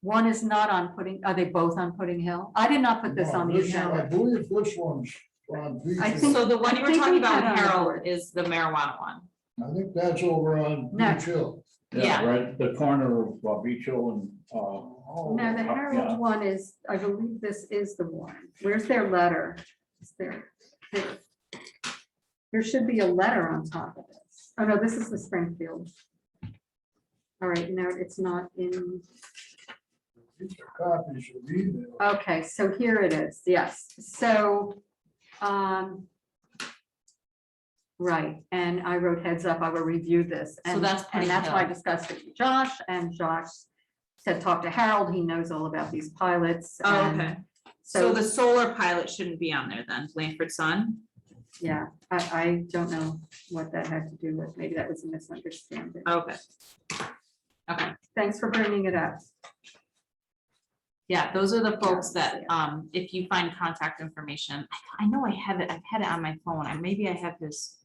one is not on Pudding, are they both on Pudding Hill? I did not put this No, on the I agenda. believe this one's on. I Beach think- Hill. So the one you were I think talking we had about, on the Harold, board. is the marijuana one. I think that's over on No. Beach Hill. Yeah. Right, the corner of Beach Hill and, Oh, No, the yeah. Harold one is, I believe this is the one. Where's their letter? Is there should be a letter on top of this. Oh, no, this is the Springfield. All right, no, it's not in, these are copies of email. okay, so here it is, yes, so, right, and I wrote heads up, I will review this. So and- that's Pudding And that's why I Hill. discussed it with Josh, and Josh said, talk to Harold, he knows all about these pilots. Oh, and okay. So So, the solar pilot shouldn't be on there then, Blanford Sun? yeah, I don't know what that had to do with, maybe that was a misunderstanding. Okay. Okay, Thanks for bringing it up. yeah, those are the folks that, if you find contact information, I know I have it, I've had it on my phone, maybe I have his.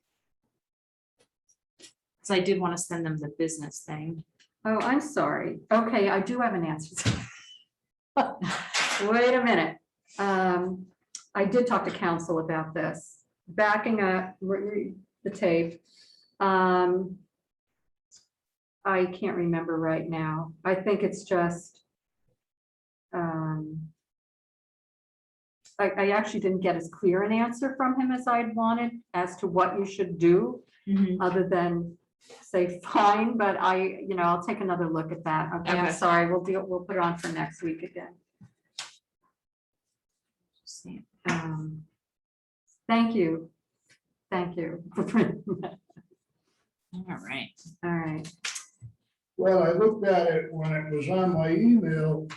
So I did want to send them the business thing. Oh, I'm sorry. Okay, I do have an answer. Wait a minute. I did talk to council about this. Backing up the tape. I can't remember right now. I think it's just. I actually didn't get as clear an answer from him as I'd wanted as to what you should do, other than say fine, but I'll take another look at that. Okay, I'm Okay. sorry, we'll put it on for next week again. Thank you. Thank you. All All right. right. Well, I looked at it when it was on my email,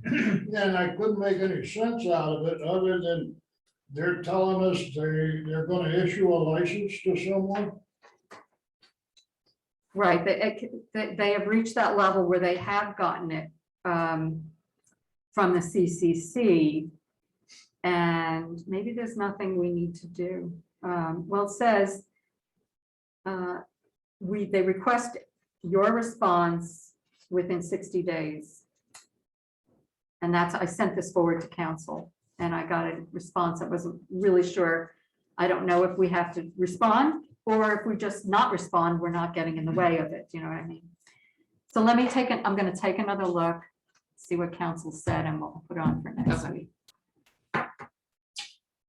and I couldn't make any sense out of it, other than they're telling us they're gonna issue a license to someone. Right, they have reached that level where they have gotten it from the CCC. And maybe there's nothing we need to do. Well, it says they request your response within 60 days. And I sent this forward to council and I got a response. I wasn't really sure. I don't know if we have to respond or if we just not respond, we're not getting in the way of it. You know what I mean? So let me I'm going to take another look, see what council said, and we'll put it on for next Okay. week.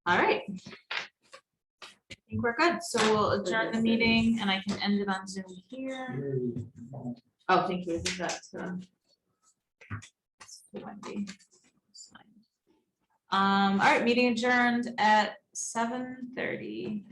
All right. I think we're good. So we'll adjourn the meeting and I can end it on Zoom here. Oh, thank you. I think that's Wendy. All right, meeting adjourned at 7:30.